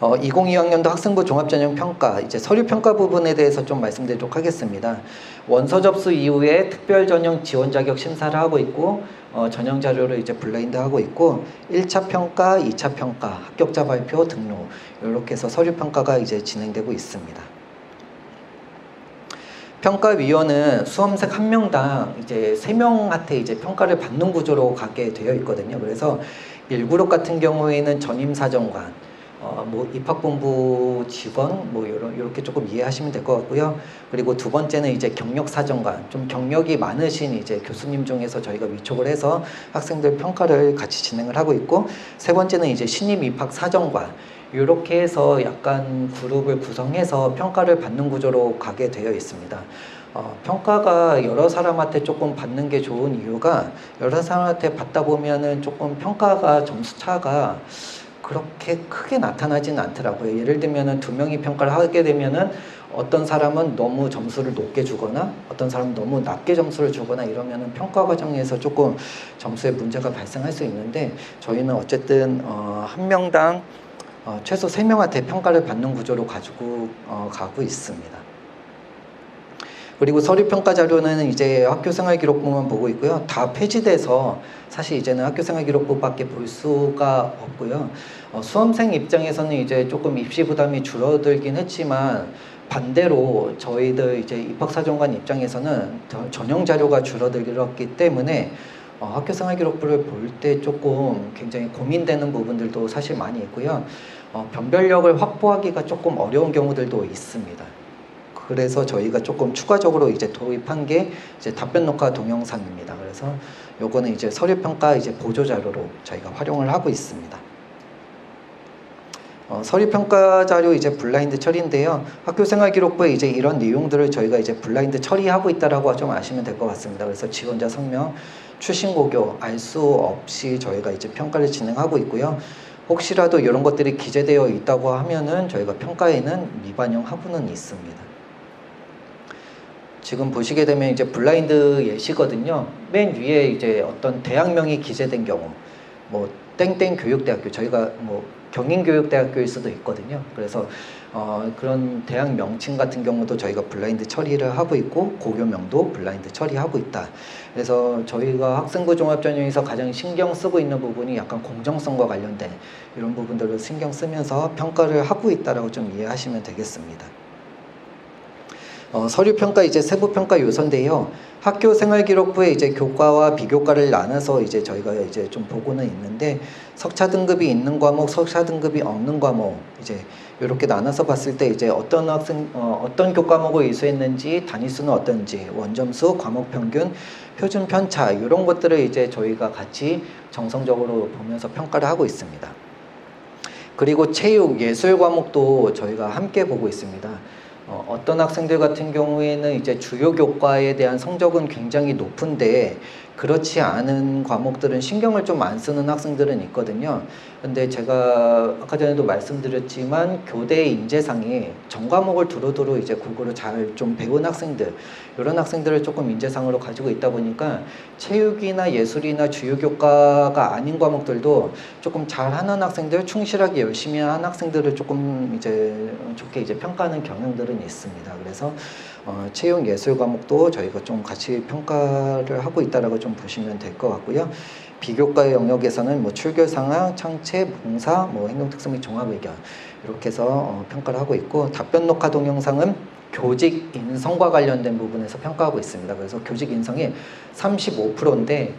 2022학년도 학생부 종합전형 평가, 이제 서류 평가 부분에 대해서 좀 말씀드리도록 하겠습니다. 원서 접수 이후에 특별 전형 지원 자격 심사를 하고 있고, 전형 자료를 이제 블라인드 하고 있고, 1차 평가, 2차 평가, 합격자 발표, 등록, 이렇게 해서 서류 평가가 이제 진행되고 있습니다. 평가위원은 수험생 1명당 이제 3명한테 이제 평가를 받는 구조로 가게 되어 있거든요. 그래서 1그룹 같은 경우에는 전임사정관, 입학본부 직원 이렇게 조금 이해하시면 될 것 같고요. 그리고 두 번째는 이제 경력사정관, 좀 경력이 많으신 이제 교수님 중에서 저희가 위촉을 해서 학생들 평가를 같이 진행을 하고 있고, 세 번째는 이제 신입 입학 사정관, 이렇게 해서 약간 그룹을 구성해서 평가를 받는 구조로 가게 되어 있습니다. 평가가 여러 사람한테 조금 받는 게 좋은 이유가 여러 사람한테 받다 보면은 조금 평가가 점수 차가 그렇게 크게 나타나지는 않더라고요. 예를 들면은 2명이 평가를 하게 되면은 어떤 사람은 너무 점수를 높게 주거나 어떤 사람은 너무 낮게 점수를 주거나 이러면은 평가 과정에서 조금 점수에 문제가 발생할 수 있는데 저희는 어쨌든 한 명당 최소 3명한테 평가를 받는 구조로 가지고 가고 있습니다. 그리고 서류평가 자료는 이제 학교생활기록부만 보고 있고요. 다 폐지돼서 사실 이제는 학교생활기록부밖에 볼 수가 없고요. 수험생 입장에서는 이제 조금 입시 부담이 줄어들긴 했지만 반대로 저희들 이제 입학사정관 입장에서는 전형 자료가 줄어들었기 때문에 학교생활기록부를 볼 때 조금 굉장히 고민되는 부분들도 사실 많이 있고요. 변별력을 확보하기가 조금 어려운 경우들도 있습니다. 그래서 저희가 조금 추가적으로 이제 도입한 게 이제 답변 녹화 동영상입니다. 그래서 요거는 이제 서류평가 이제 보조 자료로 저희가 활용을 하고 있습니다. 서류평가 자료 이제 블라인드 처리인데요. 학교생활기록부에 이제 이런 내용들을 저희가 이제 블라인드 처리하고 있다라고 좀 아시면 될 것 같습니다. 그래서 지원자 성명, 출신 고교 알 수 없이 저희가 이제 평가를 진행하고 있고요. 혹시라도 이런 것들이 기재되어 있다고 하면은 저희가 평가에는 미반영 하고는 있습니다. 지금 보시게 되면 이제 블라인드 예시거든요. 맨 위에 이제 어떤 대학명이 기재된 경우, 땡땡 교육대학교, 저희가 뭐 경인교육대학교일 수도 있거든요. 그래서 그런 대학 명칭 같은 경우도 저희가 블라인드 처리를 하고 있고 고교명도 블라인드 처리하고 있다. 그래서 저희가 학생부 종합전형에서 가장 신경 쓰고 있는 부분이 약간 공정성과 관련된 이런 부분들을 신경 쓰면서 평가를 하고 있다라고 좀 이해하시면 되겠습니다. 서류평가 이제 세부평가 요소인데요. 학교생활기록부에 이제 교과와 비교과를 나눠서 이제 저희가 이제 좀 보고는 있는데, 석차 등급이 있는 과목, 석차 등급이 없는 과목, 이제 이렇게 나눠서 봤을 때 이제 어떤 어떤 교과목을 이수했는지, 단위수는 어떤지, 원점수, 과목 평균, 표준 편차 이런 것들을 이제 저희가 같이 정성적으로 보면서 평가를 하고 있습니다. 그리고 체육, 예술 과목도 저희가 함께 보고 있습니다. 어떤 학생들 같은 경우에는 이제 주요 교과에 대한 성적은 굉장히 높은데 그렇지 않은 과목들은 신경을 좀 안 쓰는 학생들은 있거든요. 근데 제가 아까 전에도 말씀드렸지만 교대 인재상이 전 과목을 두루두루 이제 골고루 잘 좀 배운 학생들, 이런 학생들을 조금 인재상으로 가지고 있다 보니까 체육이나 예술이나 주요 교과가 아닌 과목들도 조금 잘하는 학생들, 충실하게 열심히 한 학생들을 조금 이제 좋게 이제 평가하는 경향들은 있습니다. 그래서 체육 예술 과목도 저희가 좀 같이 평가를 하고 있다라고 좀 보시면 될 것 같고요. 비교과의 영역에서는 뭐 출결 상황, 창체, 봉사, 뭐 행동 특성 및 종합 의견 이렇게 해서 평가를 하고 있고, 답변 녹화 동영상은 교직 인성과 관련된 부분에서 평가하고 있습니다. 그래서 교직 인성이 35%인데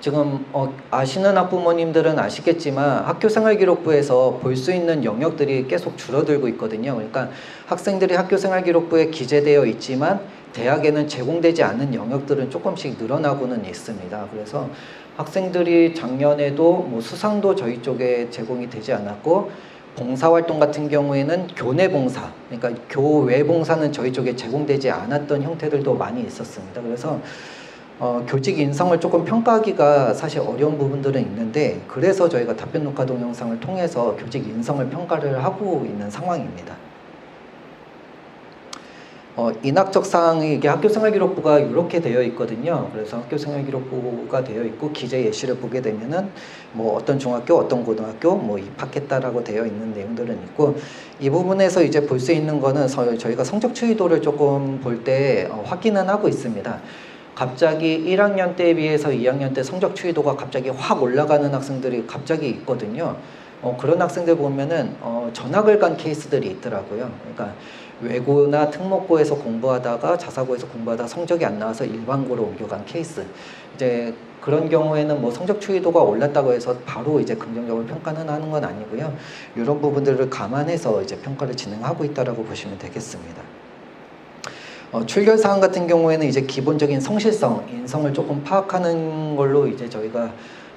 지금 아시는 학부모님들은 아시겠지만 학교생활기록부에서 볼 수 있는 영역들이 계속 줄어들고 있거든요. 그러니까 학생들이 학교생활기록부에 기재되어 있지만 대학에는 제공되지 않는 영역들은 조금씩 늘어나고는 있습니다. 그래서 학생들이 작년에도 뭐 수상도 저희 쪽에 제공이 되지 않았고, 봉사활동 같은 경우에는 교내 봉사, 그러니까 교외 봉사는 저희 쪽에 제공되지 않았던 형태들도 많이 있었습니다. 그래서 교직 인성을 조금 평가하기가 사실 어려운 부분들은 있는데, 그래서 저희가 답변 녹화 동영상을 통해서 교직 인성을 평가를 하고 있는 상황입니다. 인학적 사항이 이게 학교생활기록부가 이렇게 되어 있거든요. 그래서 학교생활기록부가 되어 있고 기재 예시를 보게 되면은 뭐 어떤 중학교, 어떤 고등학교 뭐 입학했다라고 되어 있는 내용들은 있고, 이 부분에서 이제 볼 수 있는 거는 저희가 성적 추이도를 조금 볼 때 확인은 하고 있습니다. 갑자기 1학년 때에 비해서 2학년 때 성적 추이도가 갑자기 확 올라가는 학생들이 갑자기 있거든요. 그런 학생들 보면은 전학을 간 케이스들이 있더라고요. 그러니까 외고나 특목고에서 공부하다가 자사고에서 공부하다가 성적이 안 나와서 일반고로 옮겨간 케이스. 이제 그런 경우에는 뭐 성적 추이도가 올랐다고 해서 바로 이제 긍정적으로 평가는 하는 건 아니고요. 이런 부분들을 감안해서 이제 평가를 진행하고 있다라고 보시면 되겠습니다. 출결 사항 같은 경우에는 이제 기본적인 성실성, 인성을 조금 파악하는 걸로 이제 저희가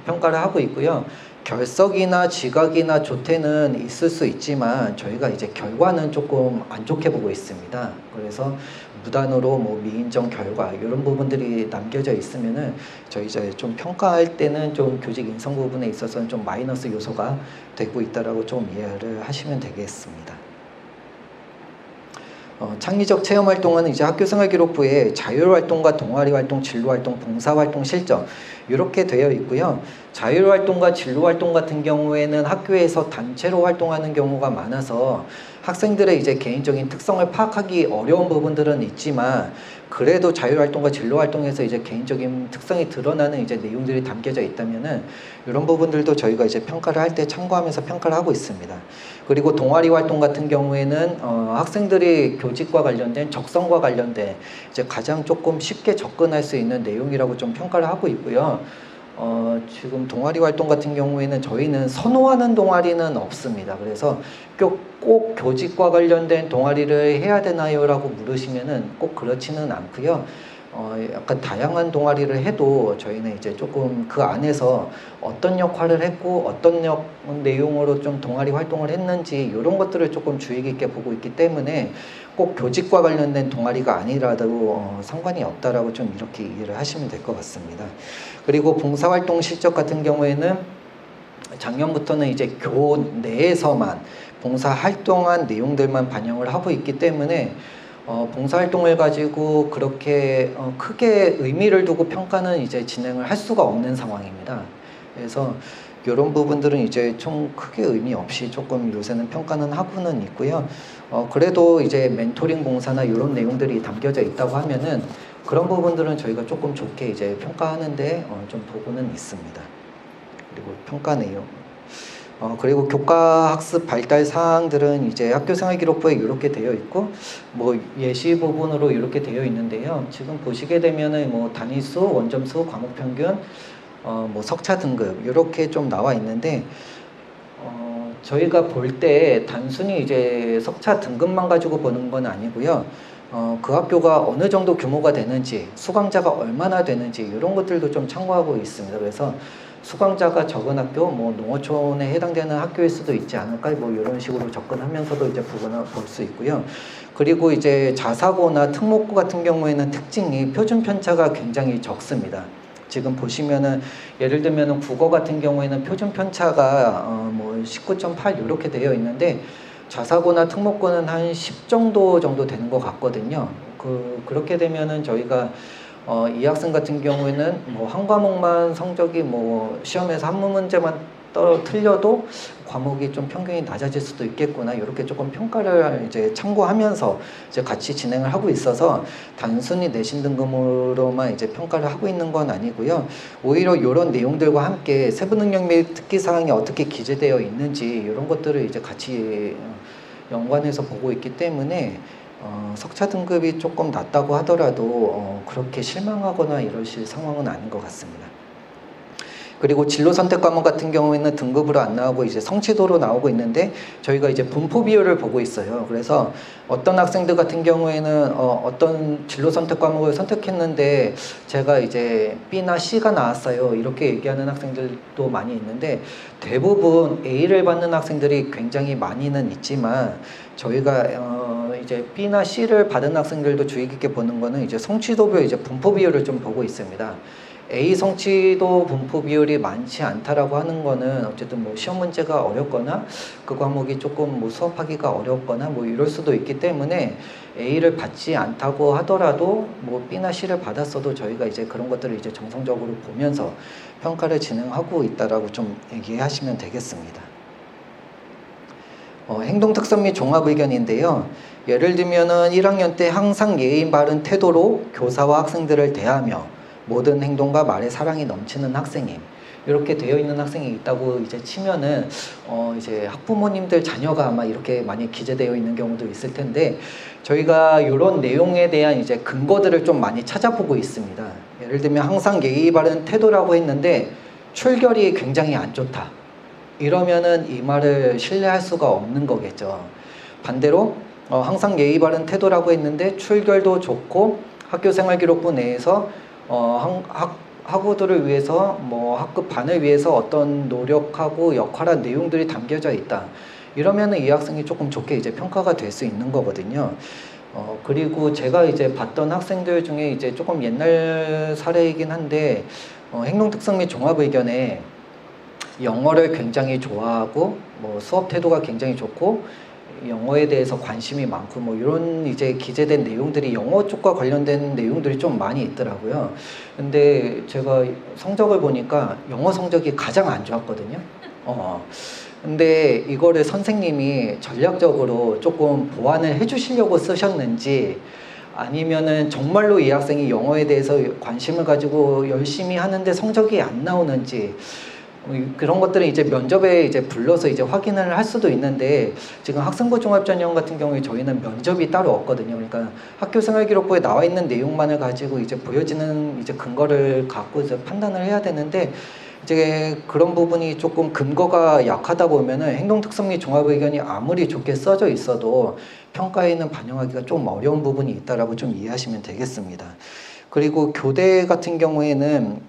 평가를 하고 있고요. 결석이나 지각이나 조퇴는 있을 수 있지만 저희가 이제 결과는 조금 안 좋게 보고 있습니다. 그래서 무단으로 뭐 미인정 결과 이런 부분들이 남겨져 있으면은 저희 이제 좀 평가할 때는 좀 교직 인성 부분에 있어서는 좀 마이너스 요소가 되고 있다라고 좀 이해를 하시면 되겠습니다. 창의적 체험활동은 이제 학교생활기록부에 자율활동과 동아리활동, 진로활동, 봉사활동, 실전 이렇게 되어 있고요. 자율활동과 진로활동 같은 경우에는 학교에서 단체로 활동하는 경우가 많아서 학생들의 이제 개인적인 특성을 파악하기 어려운 부분들은 있지만, 그래도 자율활동과 진로활동에서 이제 개인적인 특성이 드러나는 이제 내용들이 담겨져 있다면은 이런 부분들도 저희가 이제 평가를 할 때 참고하면서 평가를 하고 있습니다. 그리고 동아리 활동 같은 경우에는 학생들이 교직과 관련된 적성과 관련된 이제 가장 조금 쉽게 접근할 수 있는 내용이라고 좀 평가를 하고 있고요. 지금 동아리 활동 같은 경우에는 저희는 선호하는 동아리는 없습니다. 그래서 꼭 교직과 관련된 동아리를 해야 되나요? 라고 물으시면은 꼭 그렇지는 않고요. 약간 다양한 동아리를 해도 저희는 이제 조금 그 안에서 어떤 역할을 했고 어떤 내용으로 좀 동아리 활동을 했는지 이런 것들을 조금 주의 깊게 보고 있기 때문에 꼭 교직과 관련된 동아리가 아니라도 상관이 없다라고 좀 이렇게 이해를 하시면 될 것 같습니다. 그리고 봉사활동 실적 같은 경우에는 작년부터는 이제 교 내에서만 봉사활동한 내용들만 반영을 하고 있기 때문에 봉사활동을 가지고 그렇게 크게 의미를 두고 평가는 이제 진행을 할 수가 없는 상황입니다. 그래서 이런 부분들은 이제 좀 크게 의미 없이 조금 요새는 평가는 하고는 있고요. 그래도 이제 멘토링 봉사나 이런 내용들이 담겨져 있다고 하면은 그런 부분들은 저희가 조금 좋게 이제 평가하는데 좀 보고는 있습니다. 그리고 평가 내용. 그리고 교과 학습 발달 사항들은 이제 학교생활기록부에 이렇게 되어 있고, 뭐 예시 부분으로 이렇게 되어 있는데요. 지금 보시게 되면은 뭐 단위수, 원점수, 과목 평균, 뭐 석차 등급 이렇게 좀 나와 있는데, 저희가 볼 때 단순히 이제 석차 등급만 가지고 보는 건 아니고요. 그 학교가 어느 정도 규모가 되는지, 수강자가 얼마나 되는지 이런 것들도 좀 참고하고 있습니다. 그래서 수강자가 적은 학교, 뭐 농어촌에 해당되는 학교일 수도 있지 않을까, 뭐 이런 식으로 접근하면서도 이제 부분을 볼 수 있고요. 그리고 이제 자사고나 특목고 같은 경우에는 특징이 표준 편차가 굉장히 적습니다. 지금 보시면은 예를 들면은 국어 같은 경우에는 표준 편차가 뭐 19.8 이렇게 되어 있는데, 자사고나 특목고는 한 10 정도 되는 것 같거든요. 그렇게 되면은 저희가 이 학생 같은 경우에는 뭐 한 과목만 성적이 뭐 시험에서 한 문제만 틀려도 과목이 좀 평균이 낮아질 수도 있겠구나, 이렇게 조금 평가를 이제 참고하면서 이제 같이 진행을 하고 있어서 단순히 내신 등급으로만 이제 평가를 하고 있는 건 아니고요. 오히려 이런 내용들과 함께 세부 능력 및 특기 사항이 어떻게 기재되어 있는지 이런 것들을 이제 같이 연관해서 보고 있기 때문에 석차 등급이 조금 낮다고 하더라도 그렇게 실망하거나 이러실 상황은 아닌 것 같습니다. 그리고 진로 선택 과목 같은 경우에는 등급으로 안 나오고 이제 성취도로 나오고 있는데, 저희가 이제 분포 비율을 보고 있어요. 그래서 어떤 학생들 같은 경우에는 어떤 진로 선택 과목을 선택했는데 제가 이제 B나 C가 나왔어요, 이렇게 얘기하는 학생들도 많이 있는데, 대부분 A를 받는 학생들이 굉장히 많이는 있지만, 저희가 이제 B나 C를 받은 학생들도 주의 깊게 보는 거는 이제 성취도별 이제 분포 비율을 좀 보고 있습니다. A 성취도 분포 비율이 많지 않다라고 하는 거는 어쨌든 뭐 시험 문제가 어렵거나 그 과목이 조금 뭐 수업하기가 어렵거나 뭐 이럴 수도 있기 때문에, A를 받지 않다고 하더라도 뭐 B나 C를 받았어도 저희가 이제 그런 것들을 이제 정성적으로 보면서 평가를 진행하고 있다라고 좀 얘기하시면 되겠습니다. 행동 특성 및 종합 의견인데요. 예를 들면은 1학년 때 항상 예의 바른 태도로 교사와 학생들을 대하며 모든 행동과 말에 사랑이 넘치는 학생임, 이렇게 되어 있는 학생이 있다고 이제 치면은 이제 학부모님들 자녀가 아마 이렇게 많이 기재되어 있는 경우도 있을 텐데, 저희가 이런 내용에 대한 이제 근거들을 좀 많이 찾아보고 있습니다. 예를 들면 항상 예의 바른 태도라고 했는데 출결이 굉장히 안 좋다, 이러면은 이 말을 신뢰할 수가 없는 거겠죠. 반대로 항상 예의 바른 태도라고 했는데 출결도 좋고 학교생활기록부 내에서 학우들을 위해서 뭐 학급 반을 위해서 어떤 노력하고 역할한 내용들이 담겨져 있다, 이러면은 이 학생이 조금 좋게 이제 평가가 될 수 있는 거거든요. 그리고 제가 이제 봤던 학생들 중에 이제 조금 옛날 사례이긴 한데, 행동 특성 및 종합 의견에 영어를 굉장히 좋아하고 뭐 수업 태도가 굉장히 좋고 영어에 대해서 관심이 많고 뭐 이런 이제 기재된 내용들이 영어 쪽과 관련된 내용들이 좀 많이 있더라고요. 근데 제가 성적을 보니까 영어 성적이 가장 안 좋았거든요. 근데 이거를 선생님이 전략적으로 조금 보완을 해주시려고 쓰셨는지, 아니면은 정말로 이 학생이 영어에 대해서 관심을 가지고 열심히 하는데 성적이 안 나오는지, 그런 것들은 이제 면접에 이제 불러서 이제 확인을 할 수도 있는데, 지금 학생부 종합전형 같은 경우에 저희는 면접이 따로 없거든요. 그러니까 학교생활기록부에 나와 있는 내용만을 가지고 이제 보여지는 이제 근거를 갖고 이제 판단을 해야 되는데, 이제 그런 부분이 조금 근거가 약하다 보면은 행동 특성 및 종합 의견이 아무리 좋게 써져 있어도 평가에는 반영하기가 좀 어려운 부분이 있다라고 좀 이해하시면 되겠습니다. 그리고 교대 같은 경우에는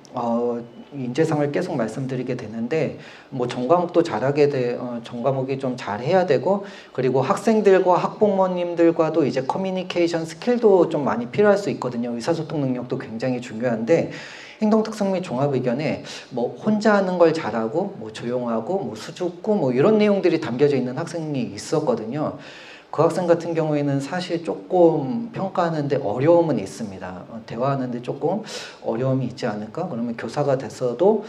인재상을 계속 말씀드리게 되는데, 뭐 전과목도 잘하게 전과목이 좀 잘해야 되고, 그리고 학생들과 학부모님들과도 이제 커뮤니케이션 스킬도 좀 많이 필요할 수 있거든요. 의사소통 능력도 굉장히 중요한데, 행동 특성 및 종합 의견에 뭐 혼자 하는 걸 잘하고 뭐 조용하고 뭐 수줍고 뭐 이런 내용들이 담겨져 있는 학생이 있었거든요. 그 학생 같은 경우에는 사실 조금 평가하는데 어려움은 있습니다. 대화하는데 조금 어려움이 있지 않을까? 그러면 교사가 됐어도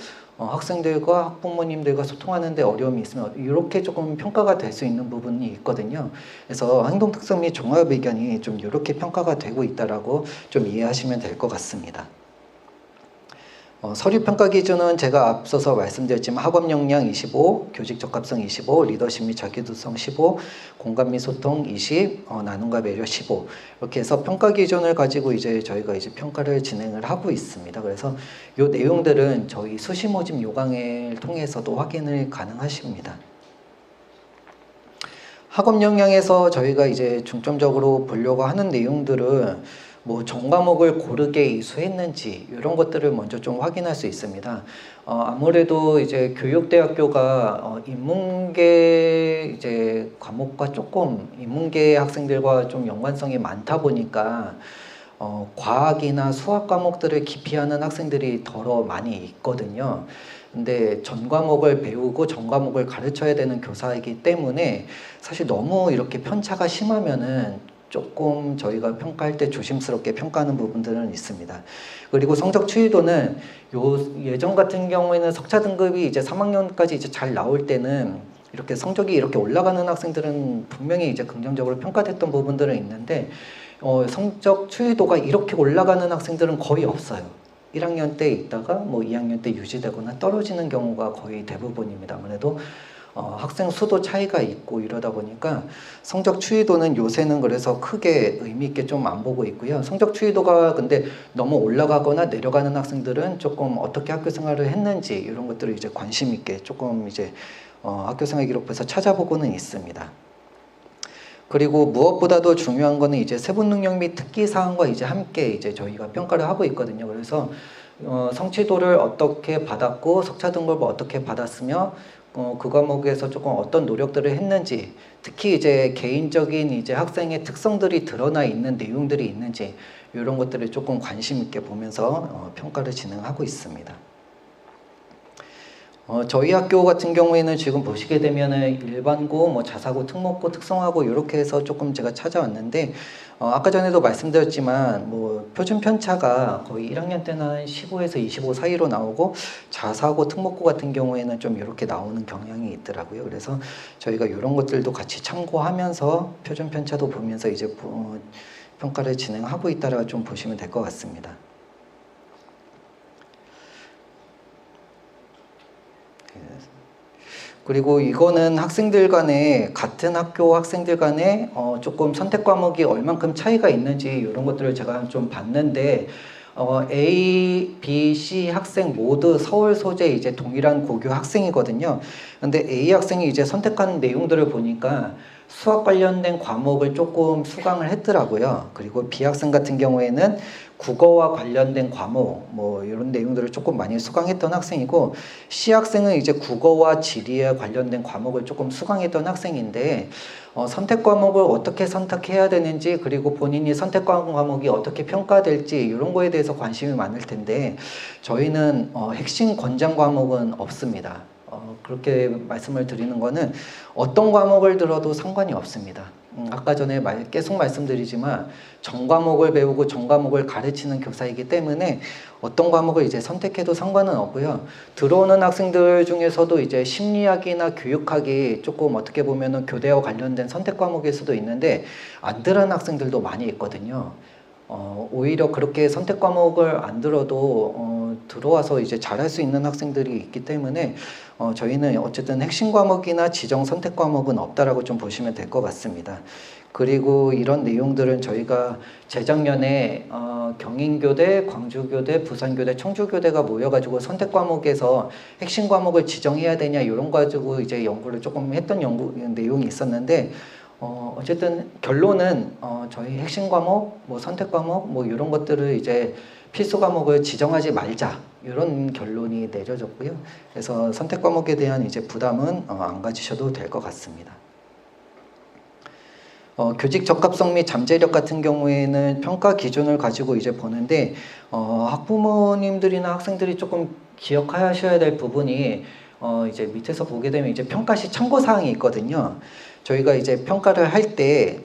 학생들과 학부모님들과 소통하는데 어려움이 있으면 이렇게 조금 평가가 될 수 있는 부분이 있거든요. 그래서 행동 특성 및 종합 의견이 좀 이렇게 평가가 되고 있다라고 좀 이해하시면 될 것 같습니다. 서류 평가 기준은 제가 앞서서 말씀드렸지만 학업 역량 25, 교직 적합성 25, 리더십 및 자기주도성 15, 공감 및 소통 20, 나눔과 배려 15 이렇게 해서 평가 기준을 가지고 이제 저희가 이제 평가를 진행을 하고 있습니다. 그래서 이 내용들은 저희 수시 모집 요강을 통해서도 확인을 가능하십니다. 학업 역량에서 저희가 이제 중점적으로 보려고 하는 내용들은 뭐 전과목을 고르게 이수했는지 이런 것들을 먼저 좀 확인할 수 있습니다. 아무래도 이제 교육대학교가 인문계 이제 과목과 조금 인문계 학생들과 좀 연관성이 많다 보니까 과학이나 수학 과목들을 기피하는 학생들이 더러 많이 있거든요. 근데 전 과목을 배우고 전 과목을 가르쳐야 되는 교사이기 때문에 사실 너무 이렇게 편차가 심하면은 조금 저희가 평가할 때 조심스럽게 평가하는 부분들은 있습니다. 그리고 성적 추이도는 예전 같은 경우에는 석차 등급이 이제 3학년까지 이제 잘 나올 때는 이렇게 성적이 이렇게 올라가는 학생들은 분명히 이제 긍정적으로 평가됐던 부분들은 있는데 성적 추이도가 이렇게 올라가는 학생들은 거의 없어요. 1학년 때 있다가 뭐 2학년 때 유지되거나 떨어지는 경우가 거의 대부분입니다. 아무래도 학생 수도 차이가 있고 이러다 보니까 성적 추이도는 요새는 그래서 크게 의미 있게 좀 안 보고 있고요. 성적 추이도가 근데 너무 올라가거나 내려가는 학생들은 조금 어떻게 학교 생활을 했는지 이런 것들을 이제 관심 있게 조금 이제 학교 생활 기록부에서 찾아보고는 있습니다. 그리고 무엇보다도 중요한 거는 이제 세분 능력 및 특기 사항과 이제 함께 이제 저희가 평가를 하고 있거든요. 그래서 성취도를 어떻게 받았고 석차 등급을 어떻게 받았으며 그 과목에서 조금 어떤 노력들을 했는지, 특히 이제 개인적인 이제 학생의 특성들이 드러나 있는 내용들이 있는지 이런 것들을 조금 관심 있게 보면서 평가를 진행하고 있습니다. 저희 학교 같은 경우에는 지금 보시게 되면은 일반고, 뭐 자사고, 특목고, 특성화고 이렇게 해서 조금 제가 찾아왔는데 아까 전에도 말씀드렸지만 뭐 표준 편차가 거의 1학년 때는 한 15에서 25 사이로 나오고 자사고, 특목고 같은 경우에는 좀 이렇게 나오는 경향이 있더라고요. 그래서 저희가 이런 것들도 같이 참고하면서 표준 편차도 보면서 이제 평가를 진행하고 있다라 좀 보시면 될 것 같습니다. 그리고 이거는 학생들 간에 같은 학교 학생들 간에 조금 선택 과목이 얼만큼 차이가 있는지 이런 것들을 제가 좀 봤는데 A, B, C 학생 모두 서울 소재 이제 동일한 고교 학생이거든요. 근데 A 학생이 이제 선택한 내용들을 보니까 수학 관련된 과목을 조금 수강을 했더라고요. 그리고 B 학생 같은 경우에는 국어와 관련된 과목 뭐 이런 내용들을 조금 많이 수강했던 학생이고, C 학생은 이제 국어와 지리에 관련된 과목을 조금 수강했던 학생인데 선택 과목을 어떻게 선택해야 되는지, 그리고 본인이 선택한 과목이 어떻게 평가될지 이런 거에 대해서 관심이 많을 텐데 저희는 핵심 권장 과목은 없습니다. 그렇게 말씀을 드리는 거는 어떤 과목을 들어도 상관이 없습니다. 아까 전에 계속 말씀드리지만 전 과목을 배우고 전 과목을 가르치는 교사이기 때문에 어떤 과목을 이제 선택해도 상관은 없고요. 들어오는 학생들 중에서도 이제 심리학이나 교육학이 조금 어떻게 보면은 교대와 관련된 선택 과목일 수도 있는데 안 들어가는 학생들도 많이 있거든요. 오히려 그렇게 선택 과목을 안 들어도 들어와서 이제 잘할 수 있는 학생들이 있기 때문에 저희는 어쨌든 핵심 과목이나 지정 선택 과목은 없다라고 좀 보시면 될 것 같습니다. 그리고 이런 내용들은 저희가 재작년에 경인교대, 광주교대, 부산교대, 청주교대가 모여가지고 선택 과목에서 핵심 과목을 지정해야 되냐 이런 거 가지고 이제 연구를 조금 했던 연구 내용이 있었는데 어쨌든 결론은 저희 핵심 과목, 뭐 선택 과목, 뭐 이런 것들을 이제 필수 과목을 지정하지 말자 이런 결론이 내려졌고요. 그래서 선택 과목에 대한 이제 부담은 안 가지셔도 될 것 같습니다. 교직 적합성 및 잠재력 같은 경우에는 평가 기준을 가지고 이제 보는데 학부모님들이나 학생들이 조금 기억하셔야 될 부분이 이제 밑에서 보게 되면 이제 평가 시 참고 사항이 있거든요. 저희가 이제 평가를 할 때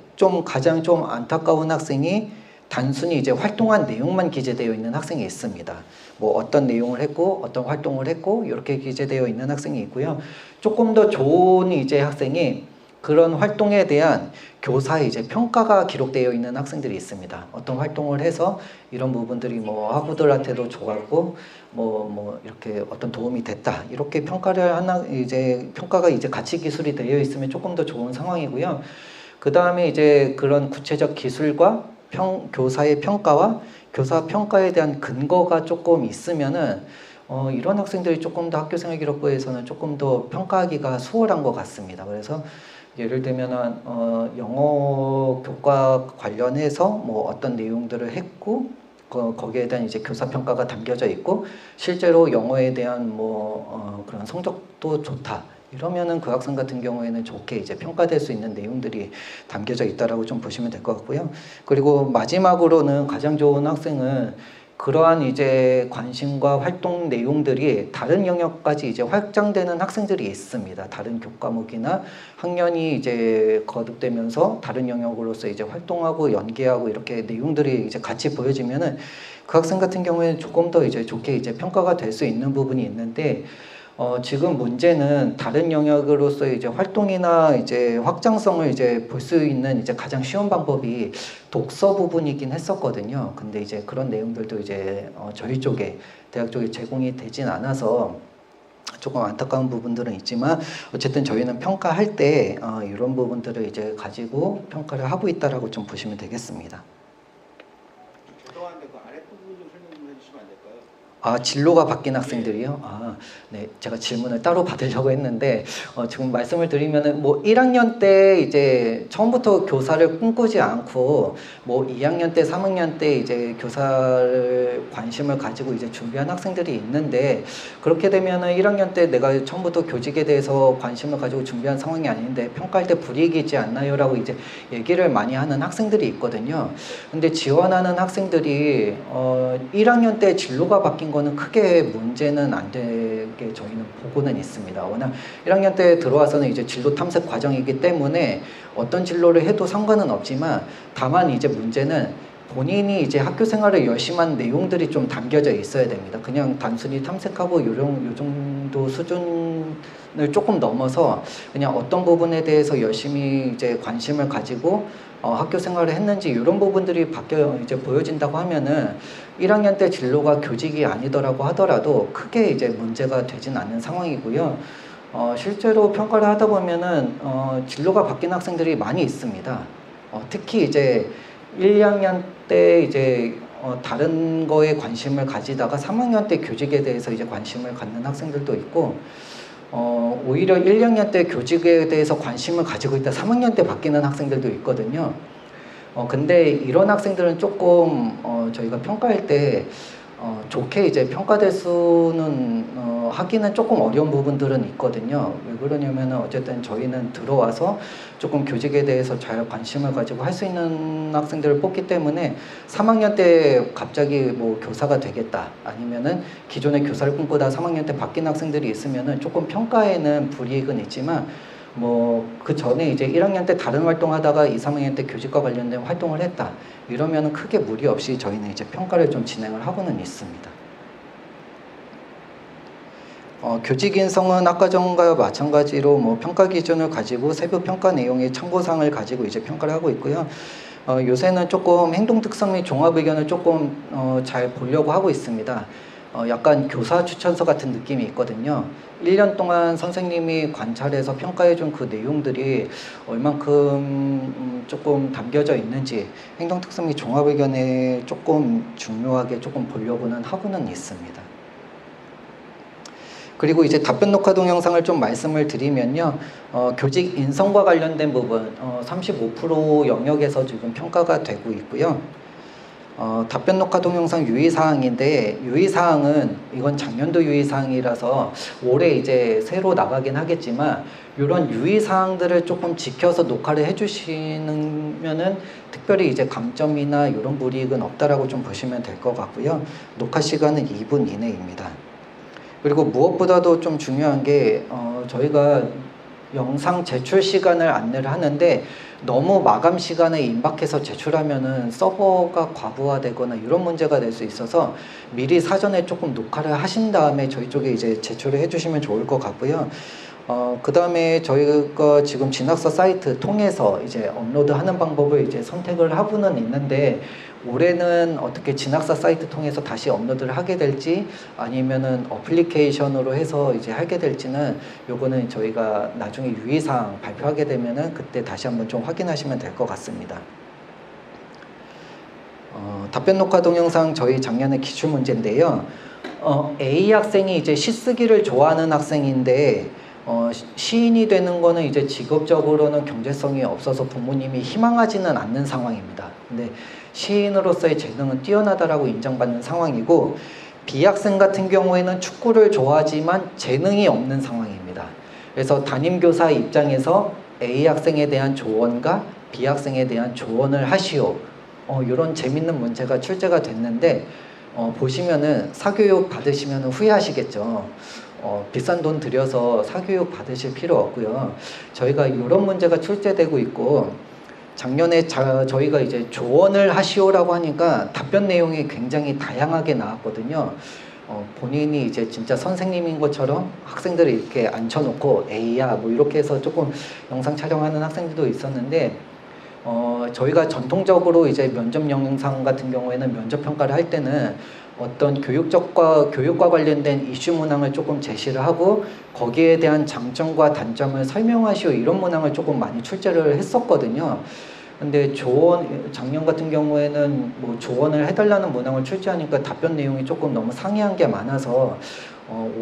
가장 좀 안타까운 학생이 단순히 이제 활동한 내용만 기재되어 있는 학생이 있습니다. 뭐 어떤 내용을 했고 어떤 활동을 했고 이렇게 기재되어 있는 학생이 있고요. 조금 더 좋은 이제 학생이 그런 활동에 대한 교사의 이제 평가가 기록되어 있는 학생들이 있습니다. 어떤 활동을 해서 이런 부분들이 뭐 학우들한테도 좋았고 뭐 이렇게 어떤 도움이 됐다 이렇게 평가를 하나 이제 평가가 이제 가치 기술이 되어 있으면 조금 더 좋은 상황이고요. 그 다음에 이제 그런 구체적 기술과 교사의 평가와 교사 평가에 대한 근거가 조금 있으면은 이런 학생들이 조금 더 학교생활 기록부에서는 조금 더 평가하기가 수월한 것 같습니다. 그래서 예를 들면 영어 교과 관련해서 뭐 어떤 내용들을 했고 거기에 대한 이제 교사 평가가 담겨져 있고 실제로 영어에 대한 뭐 그런 성적도 좋다. 이러면은 그 학생 같은 경우에는 좋게 이제 평가될 수 있는 내용들이 담겨져 있다라고 좀 보시면 될 것 같고요. 그리고 마지막으로는 가장 좋은 학생은 그러한 이제 관심과 활동 내용들이 다른 영역까지 이제 확장되는 학생들이 있습니다. 다른 교과목이나 학년이 이제 거듭되면서 다른 영역으로서 이제 활동하고 연계하고 이렇게 내용들이 이제 같이 보여지면은 그 학생 같은 경우에는 조금 더 이제 좋게 이제 평가가 될 수 있는 부분이 있는데 지금 문제는 다른 영역으로서 이제 활동이나 이제 확장성을 이제 볼 수 있는 이제 가장 쉬운 방법이 독서 부분이긴 했었거든요. 근데 이제 그런 내용들도 이제 저희 쪽에 대학 쪽에 제공이 되진 않아서 조금 안타까운 부분들은 있지만 어쨌든 저희는 평가할 때 이런 부분들을 이제 가지고 평가를 하고 있다라고 좀 보시면 되겠습니다. 죄송한데 그 아랫부분 좀 설명 좀 해주시면 안 될까요? 진로가 바뀐 학생들이요? 네, 제가 질문을 따로 받으려고 했는데, 지금 말씀을 드리면은, 뭐, 1학년 때 이제 처음부터 교사를 꿈꾸지 않고, 뭐, 2학년 때, 3학년 때 이제 교사를 관심을 가지고 이제 준비한 학생들이 있는데, 그렇게 되면은 1학년 때 내가 처음부터 교직에 대해서 관심을 가지고 준비한 상황이 아닌데, 평가할 때 불이익이지 않나요? 라고 이제 얘기를 많이 하는 학생들이 있거든요. 근데 지원하는 학생들이, 1학년 때 진로가 바뀐 거는 크게 문제는 안 되게 저희는 보고는 있습니다. 워낙 1학년 때 들어와서는 이제 진로 탐색 과정이기 때문에 어떤 진로를 해도 상관은 없지만 다만 이제 문제는 본인이 이제 학교 생활을 열심히 한 내용들이 좀 담겨져 있어야 됩니다. 그냥 단순히 탐색하고 요 정도 수준을 조금 넘어서 그냥 어떤 부분에 대해서 열심히 이제 관심을 가지고 학교 생활을 했는지 이런 부분들이 이제 보여진다고 하면은 1학년 때 진로가 교직이 아니더라고 하더라도 크게 이제 문제가 되진 않는 상황이고요. 실제로 평가를 하다 보면은 진로가 바뀐 학생들이 많이 있습니다. 특히 이제 1, 2학년 때 이제 다른 거에 관심을 가지다가 3학년 때 교직에 대해서 이제 관심을 갖는 학생들도 있고 오히려 1, 2학년 때 교직에 대해서 관심을 가지고 있다 3학년 때 바뀌는 학생들도 있거든요. 근데 이런 학생들은 조금 저희가 평가할 때 좋게 이제 평가될 수는 하기는 조금 어려운 부분들은 있거든요. 왜 그러냐면 어쨌든 저희는 들어와서 조금 교직에 대해서 잘 관심을 가지고 할 수 있는 학생들을 뽑기 때문에 3학년 때 갑자기 뭐 교사가 되겠다 아니면은 기존의 교사를 꿈꾸다 3학년 때 바뀐 학생들이 있으면은 조금 평가에는 불이익은 있지만 뭐 그 전에 이제 1학년 때 다른 활동하다가 2, 3학년 때 교직과 관련된 활동을 했다 이러면은 크게 무리 없이 저희는 이제 평가를 좀 진행을 하고는 있습니다. 교직 인성은 아까 전과 마찬가지로 뭐 평가 기준을 가지고 세부 평가 내용의 참고사항을 가지고 이제 평가를 하고 있고요. 요새는 조금 행동 특성 및 종합 의견을 조금 잘 보려고 하고 있습니다. 약간 교사 추천서 같은 느낌이 있거든요. 1년 동안 선생님이 관찰해서 평가해준 그 내용들이 얼만큼 조금 담겨져 있는지 행동 특성 및 종합 의견에 조금 중요하게 조금 보려고는 하고는 있습니다. 그리고 이제 답변 녹화 동영상을 좀 말씀을 드리면요. 교직 인성과 관련된 부분 35% 영역에서 지금 평가가 되고 있고요. 답변 녹화 동영상 유의사항인데 유의사항은 이건 작년도 유의사항이라서 올해 이제 새로 나가긴 하겠지만 이런 유의사항들을 조금 지켜서 녹화를 해주시면은 특별히 이제 감점이나 이런 불이익은 없다라고 좀 보시면 될 것 같고요. 녹화 시간은 2분 이내입니다. 그리고 무엇보다도 좀 중요한 게 저희가 영상 제출 시간을 안내를 하는데 너무 마감 시간에 임박해서 제출하면은 서버가 과부하되거나 이런 문제가 될 수 있어서 미리 사전에 조금 녹화를 하신 다음에 저희 쪽에 이제 제출을 해주시면 좋을 것 같고요. 그 다음에 저희가 지금 진학서 사이트 통해서 이제 업로드하는 방법을 이제 선택을 하고는 있는데 올해는 어떻게 진학사 사이트 통해서 다시 업로드를 하게 될지 아니면은 어플리케이션으로 해서 이제 하게 될지는 요거는 저희가 나중에 유의사항 발표하게 되면은 그때 다시 한번 좀 확인하시면 될 것 같습니다. 답변 녹화 동영상 저희 작년에 기출 문제인데요. A 학생이 이제 시 쓰기를 좋아하는 학생인데 시인이 되는 거는 이제 직업적으로는 경제성이 없어서 부모님이 희망하지는 않는 상황입니다. 근데 시인으로서의 재능은 뛰어나다라고 인정받는 상황이고 B 학생 같은 경우에는 축구를 좋아하지만 재능이 없는 상황입니다. 그래서 담임교사 입장에서 A 학생에 대한 조언과 B 학생에 대한 조언을 하시오. 이런 재밌는 문제가 출제가 됐는데 보시면은 사교육 받으시면 후회하시겠죠. 비싼 돈 들여서 사교육 받으실 필요 없고요. 저희가 이런 문제가 출제되고 있고 작년에 저희가 이제 조언을 하시오라고 하니까 답변 내용이 굉장히 다양하게 나왔거든요. 본인이 이제 진짜 선생님인 것처럼 학생들을 이렇게 앉혀놓고 A야 뭐 이렇게 해서 조금 영상 촬영하는 학생들도 있었는데 저희가 전통적으로 이제 면접 영상 같은 경우에는 면접 평가를 할 때는 어떤 교육과 관련된 이슈 문항을 조금 제시를 하고 거기에 대한 장점과 단점을 설명하시오 이런 문항을 조금 많이 출제를 했었거든요. 근데 작년 같은 경우에는 뭐 조언을 해달라는 문항을 출제하니까 답변 내용이 조금 너무 상이한 게 많아서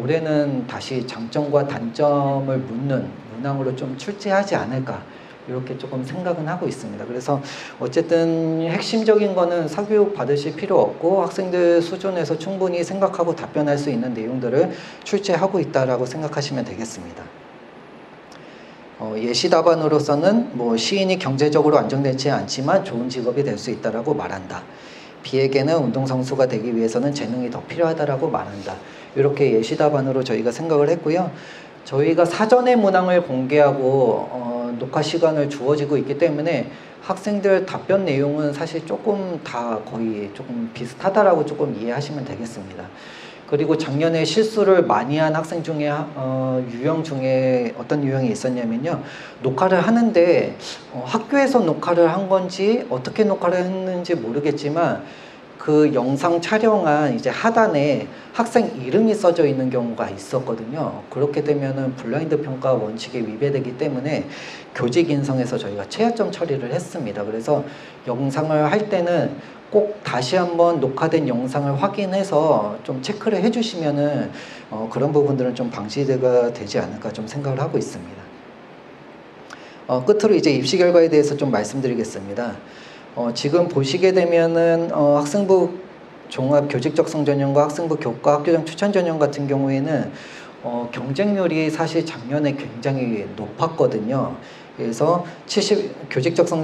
올해는 다시 장점과 단점을 묻는 문항으로 좀 출제하지 않을까 이렇게 조금 생각은 하고 있습니다. 그래서 어쨌든 핵심적인 거는 사교육 받으실 필요 없고 학생들 수준에서 충분히 생각하고 답변할 수 있는 내용들을 출제하고 있다라고 생각하시면 되겠습니다. 예시 답안으로서는 뭐 시인이 경제적으로 안정되지 않지만 좋은 직업이 될 수 있다라고 말한다. B에게는 운동선수가 되기 위해서는 재능이 더 필요하다라고 말한다. 이렇게 예시 답안으로 저희가 생각을 했고요. 저희가 사전에 문항을 공개하고 녹화 시간을 주어지고 있기 때문에 학생들 답변 내용은 사실 조금 다 거의 조금 비슷하다라고 조금 이해하시면 되겠습니다. 그리고 작년에 실수를 많이 한 학생 중에 유형 중에 어떤 유형이 있었냐면요. 녹화를 하는데 학교에서 녹화를 한 건지 어떻게 녹화를 했는지 모르겠지만 그 영상 촬영한 이제 하단에 학생 이름이 써져 있는 경우가 있었거든요. 그렇게 되면은 블라인드 평가 원칙에 위배되기 때문에 교직 인성에서 저희가 최하점 처리를 했습니다. 그래서 영상을 할 때는 꼭 다시 한번 녹화된 영상을 확인해서 좀 체크를 해주시면은 그런 부분들은 좀 방지가 되지 않을까 좀 생각을 하고 있습니다. 끝으로 이제 입시 결과에 대해서 좀 말씀드리겠습니다. 지금 보시게 되면은 학생부 종합 교직적 성전형과 학생부 교과 학교장 추천 전형 같은 경우에는 경쟁률이 사실 작년에 굉장히 높았거든요. 그래서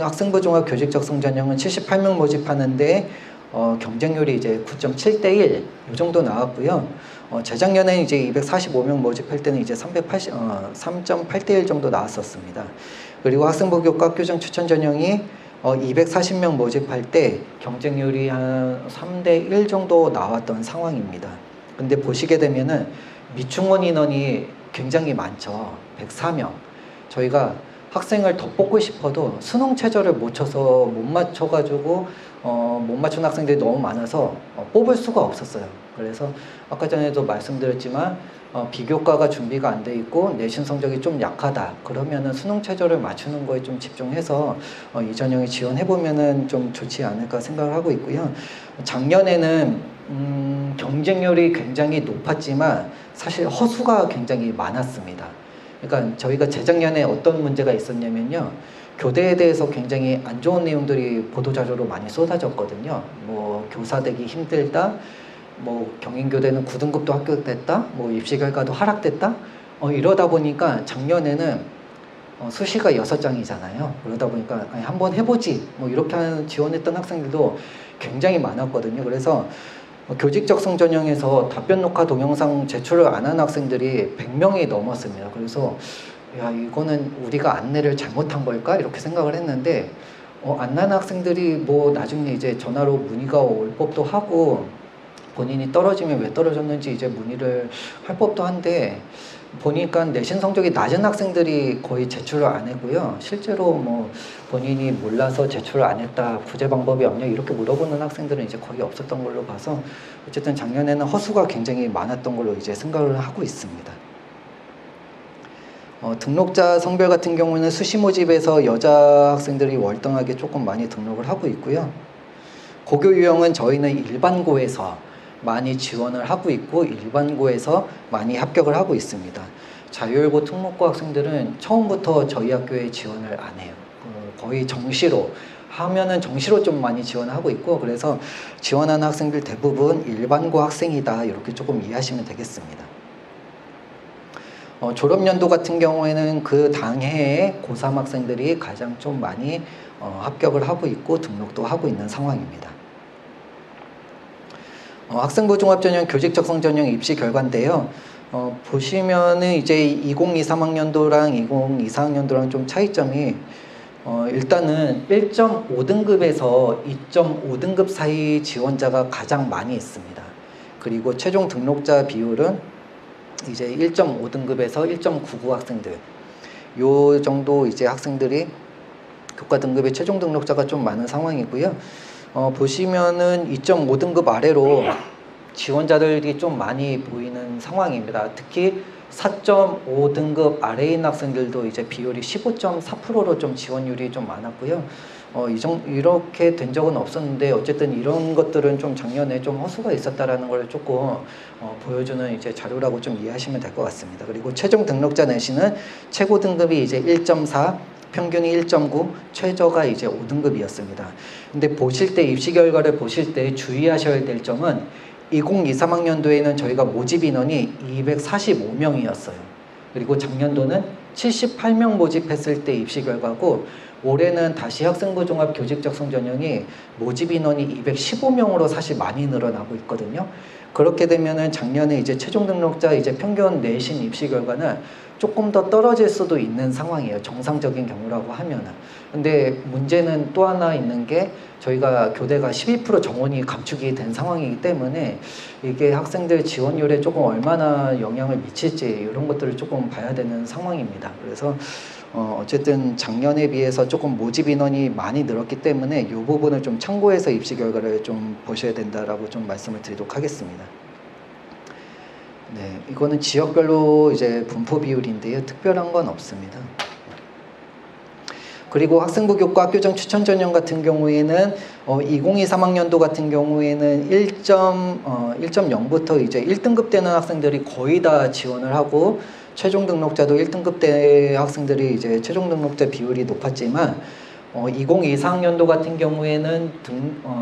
학생부 종합 교직적 성전형은 78명 모집하는데 경쟁률이 이제 9.7대 1 이 정도 나왔고요. 재작년에 이제 245명 모집할 때는 이제 3.8대 1 정도 나왔었습니다. 그리고 학생부 교과 학교장 추천 전형이 240명 모집할 때 경쟁률이 한 3대 1 정도 나왔던 상황입니다. 근데 보시게 되면은 미충원 인원이 굉장히 많죠. 104명. 저희가 학생을 더 뽑고 싶어도 수능 최저를 못 쳐서 못 맞춰가지고 못 맞춘 학생들이 너무 많아서 뽑을 수가 없었어요. 그래서 아까 전에도 말씀드렸지만 비교과가 준비가 안 돼 있고 내신 성적이 좀 약하다. 그러면은 수능 최저를 맞추는 거에 좀 집중해서 이 전형에 지원해 보면은 좀 좋지 않을까 생각을 하고 있고요. 작년에는 경쟁률이 굉장히 높았지만 사실 허수가 굉장히 많았습니다. 그러니까 저희가 재작년에 어떤 문제가 있었냐면요. 교대에 대해서 굉장히 안 좋은 내용들이 보도자료로 많이 쏟아졌거든요. 뭐 교사 되기 힘들다. 뭐 경인교대는 9등급도 합격됐다. 뭐 입시 결과도 하락됐다. 이러다 보니까 작년에는 수시가 6장이잖아요. 그러다 보니까 아니, 한번 해보지. 뭐 이렇게 지원했던 학생들도 굉장히 많았거든요. 그래서 교직적 성전형에서 답변 녹화 동영상 제출을 안 한 학생들이 100명이 넘었습니다. 그래서 야, 이거는 우리가 안내를 잘못한 걸까? 이렇게 생각을 했는데, 안 나는 학생들이 뭐 나중에 이제 전화로 문의가 올 법도 하고, 본인이 떨어지면 왜 떨어졌는지 이제 문의를 할 법도 한데, 보니까 내신 성적이 낮은 학생들이 거의 제출을 안 했고요. 실제로 뭐 본인이 몰라서 제출을 안 했다, 구제 방법이 없냐 이렇게 물어보는 학생들은 이제 거의 없었던 걸로 봐서 어쨌든 작년에는 허수가 굉장히 많았던 걸로 이제 생각을 하고 있습니다. 등록자 성별 같은 경우는 수시 모집에서 여자 학생들이 월등하게 조금 많이 등록을 하고 있고요. 고교 유형은 저희는 일반고에서 많이 지원을 하고 있고 일반고에서 많이 합격을 하고 있습니다. 자율고 특목고 학생들은 처음부터 저희 학교에 지원을 안 해요. 거의 정시로 하면은 정시로 좀 많이 지원하고 있고 그래서 지원하는 학생들 대부분 일반고 학생이다 이렇게 조금 이해하시면 되겠습니다. 졸업연도 같은 경우에는 그 당해에 고3 학생들이 가장 좀 많이 합격을 하고 있고 등록도 하고 있는 상황입니다. 학생부 종합전형 교직적성전형 입시 결과인데요. 보시면은 이제 2023학년도랑 2024학년도랑 좀 차이점이 일단은 1.5등급에서 2.5등급 사이 지원자가 가장 많이 있습니다. 그리고 최종 등록자 비율은 이제 1.5등급에서 1.99 학생들 요 정도 이제 학생들이 교과 등급의 최종 등록자가 좀 많은 상황이고요. 보시면은 2.5등급 아래로 지원자들이 좀 많이 보이는 상황입니다. 특히 4.5등급 아래인 학생들도 이제 비율이 15.4%로 좀 지원율이 좀 많았고요. 이렇게 된 적은 없었는데 어쨌든 이런 것들은 좀 작년에 좀 허수가 있었다라는 걸 조금 보여주는 이제 자료라고 좀 이해하시면 될 것 같습니다. 그리고 최종 등록자 내신은 최고 등급이 이제 1.4, 평균이 1.9, 최저가 이제 5등급이었습니다. 근데 보실 때 입시 결과를 보실 때 주의하셔야 될 점은 2023학년도에는 저희가 모집 인원이 245명이었어요. 그리고 작년도는 78명 모집했을 때 입시 결과고 올해는 다시 학생부 종합 교직적성 전형이 모집 인원이 215명으로 사실 많이 늘어나고 있거든요. 그렇게 되면은 작년에 이제 최종 등록자 이제 평균 내신 입시 결과는 조금 더 떨어질 수도 있는 상황이에요. 정상적인 경우라고 하면은. 근데 문제는 또 하나 있는 게 저희가 교대가 12% 정원이 감축이 된 상황이기 때문에 이게 학생들 지원율에 조금 얼마나 영향을 미칠지 이런 것들을 조금 봐야 되는 상황입니다. 그래서 어쨌든 작년에 비해서 조금 모집 인원이 많이 늘었기 때문에 이 부분을 좀 참고해서 입시 결과를 좀 보셔야 된다라고 좀 말씀을 드리도록 하겠습니다. 네, 이거는 지역별로 이제 분포 비율인데요. 특별한 건 없습니다. 그리고 학생부 교과 학교장 추천 전형 같은 경우에는 2023학년도 같은 경우에는 1.0부터 이제 1등급 되는 학생들이 거의 다 지원을 하고 최종 등록자도 1등급 대 학생들이 이제 최종 등록자 비율이 높았지만 2024학년도 같은 경우에는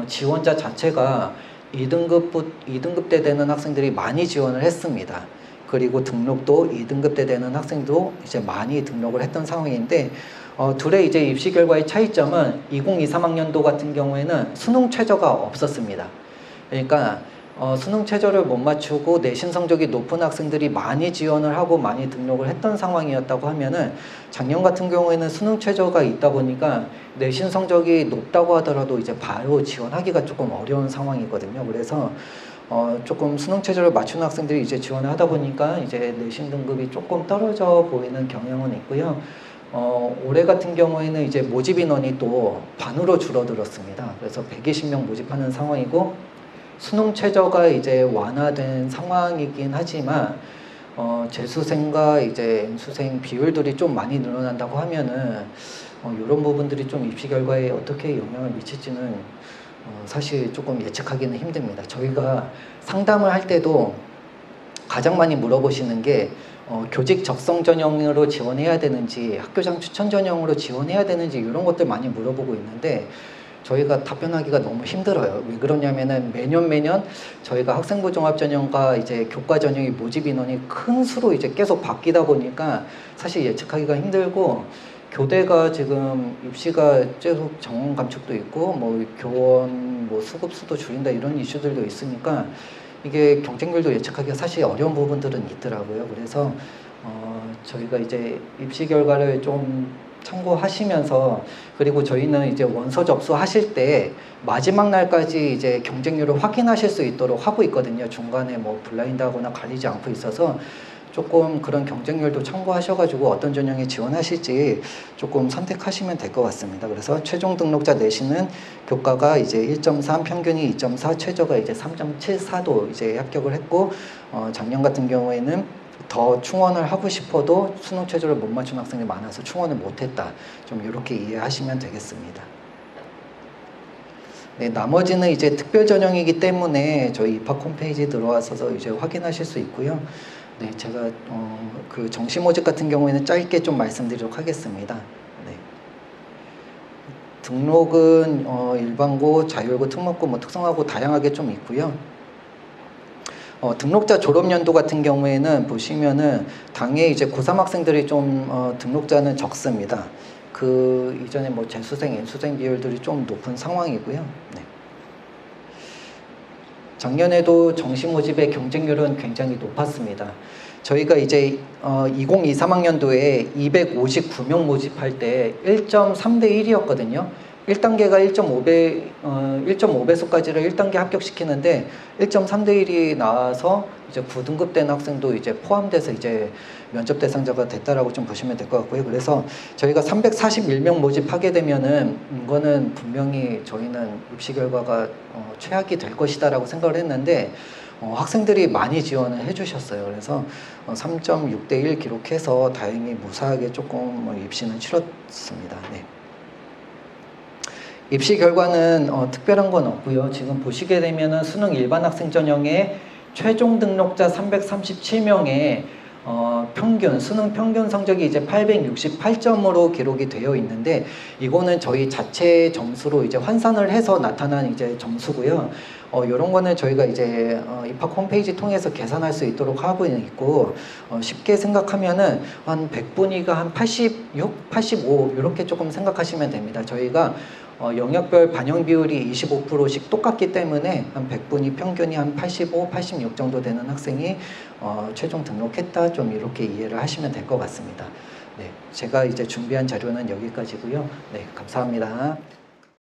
지원자 자체가 2등급 때 되는 학생들이 많이 지원을 했습니다. 그리고 등록도 2등급 때 되는 학생도 이제 많이 등록을 했던 상황인데 둘의 이제 입시 결과의 차이점은 2023학년도 같은 경우에는 수능 최저가 없었습니다. 그러니까 수능 최저를 못 맞추고 내신 성적이 높은 학생들이 많이 지원을 하고 많이 등록을 했던 상황이었다고 하면은 작년 같은 경우에는 수능 최저가 있다 보니까 내신 성적이 높다고 하더라도 이제 바로 지원하기가 조금 어려운 상황이거든요. 그래서 조금 수능 최저를 맞추는 학생들이 이제 지원을 하다 보니까 이제 내신 등급이 조금 떨어져 보이는 경향은 있고요. 올해 같은 경우에는 이제 모집 인원이 또 반으로 줄어들었습니다. 그래서 120명 모집하는 상황이고 수능 최저가 이제 완화된 상황이긴 하지만 재수생과 이제 N수생 비율들이 좀 많이 늘어난다고 하면은 이런 부분들이 좀 입시 결과에 어떻게 영향을 미칠지는 사실 조금 예측하기는 힘듭니다. 저희가 상담을 할 때도 가장 많이 물어보시는 게 교직 적성 전형으로 지원해야 되는지 학교장 추천 전형으로 지원해야 되는지 이런 것들 많이 물어보고 있는데 저희가 답변하기가 너무 힘들어요. 왜 그러냐면은 매년 저희가 학생부 종합 전형과 이제 교과 전형이 모집 인원이 큰 수로 이제 계속 바뀌다 보니까 사실 예측하기가 힘들고 교대가 지금 입시가 계속 정원 감축도 있고 뭐 교원 뭐 수급 수도 줄인다 이런 이슈들도 있으니까 이게 경쟁률도 예측하기가 사실 어려운 부분들은 있더라고요. 그래서 저희가 이제 입시 결과를 좀 참고하시면서, 그리고 저희는 이제 원서 접수하실 때 마지막 날까지 이제 경쟁률을 확인하실 수 있도록 하고 있거든요. 중간에 뭐 블라인드하거나 가리지 않고 있어서 조금 그런 경쟁률도 참고하셔가지고 어떤 전형에 지원하실지 조금 선택하시면 될 것 같습니다. 그래서 최종 등록자 내신은 교과가 이제 1.3, 평균이 2.4, 최저가 이제 3.74도 이제 합격을 했고, 작년 같은 경우에는 더 충원을 하고 싶어도 수능 최저를 못 맞춘 학생이 많아서 충원을 못했다. 좀 이렇게 이해하시면 되겠습니다. 네, 나머지는 이제 특별 전형이기 때문에 저희 입학 홈페이지에 들어와서 이제 확인하실 수 있고요. 네, 제가 그 정시 모집 같은 경우에는 짧게 좀 말씀드리도록 하겠습니다. 네. 등록은 일반고, 자율고, 특목고, 뭐 특성화고 다양하게 좀 있고요. 등록자 졸업연도 같은 경우에는 보시면은 당해 이제 고3 학생들이 좀 등록자는 적습니다. 그 이전에 뭐 재수생, 인수생 비율들이 좀 높은 상황이고요. 네. 작년에도 정시 모집의 경쟁률은 굉장히 높았습니다. 저희가 이제 2023학년도에 259명 모집할 때 1.3대 1이었거든요. 1단계가 1.5배수까지를 1단계 합격시키는데 1.3대 1이 나와서 이제 9등급 된 학생도 이제 포함돼서 이제 면접 대상자가 됐다라고 좀 보시면 될 것 같고요. 그래서 저희가 341명 모집하게 되면은 이거는 분명히 저희는 입시 결과가 최악이 될 것이다라고 생각을 했는데 학생들이 많이 지원을 해주셨어요. 그래서 3.6대 1 기록해서 다행히 무사하게 조금 입시는 치렀습니다. 네. 입시 결과는 특별한 건 없고요. 지금 보시게 되면은 수능 일반 학생 전형에 최종 등록자 337명의 평균, 수능 평균 성적이 이제 868점으로 기록이 되어 있는데, 이거는 저희 자체 점수로 이제 환산을 해서 나타난 이제 점수고요. 요런 거는 저희가 이제 입학 홈페이지 통해서 계산할 수 있도록 하고 있고, 쉽게 생각하면은 한 100분위가 한 86, 85 이렇게 조금 생각하시면 됩니다. 저희가 영역별 반영 비율이 25%씩 똑같기 때문에 한 100분위 평균이 한 85, 86 정도 되는 학생이 최종 등록했다, 좀 이렇게 이해를 하시면 될 것 같습니다. 네, 제가 이제 준비한 자료는 여기까지고요. 네, 감사합니다.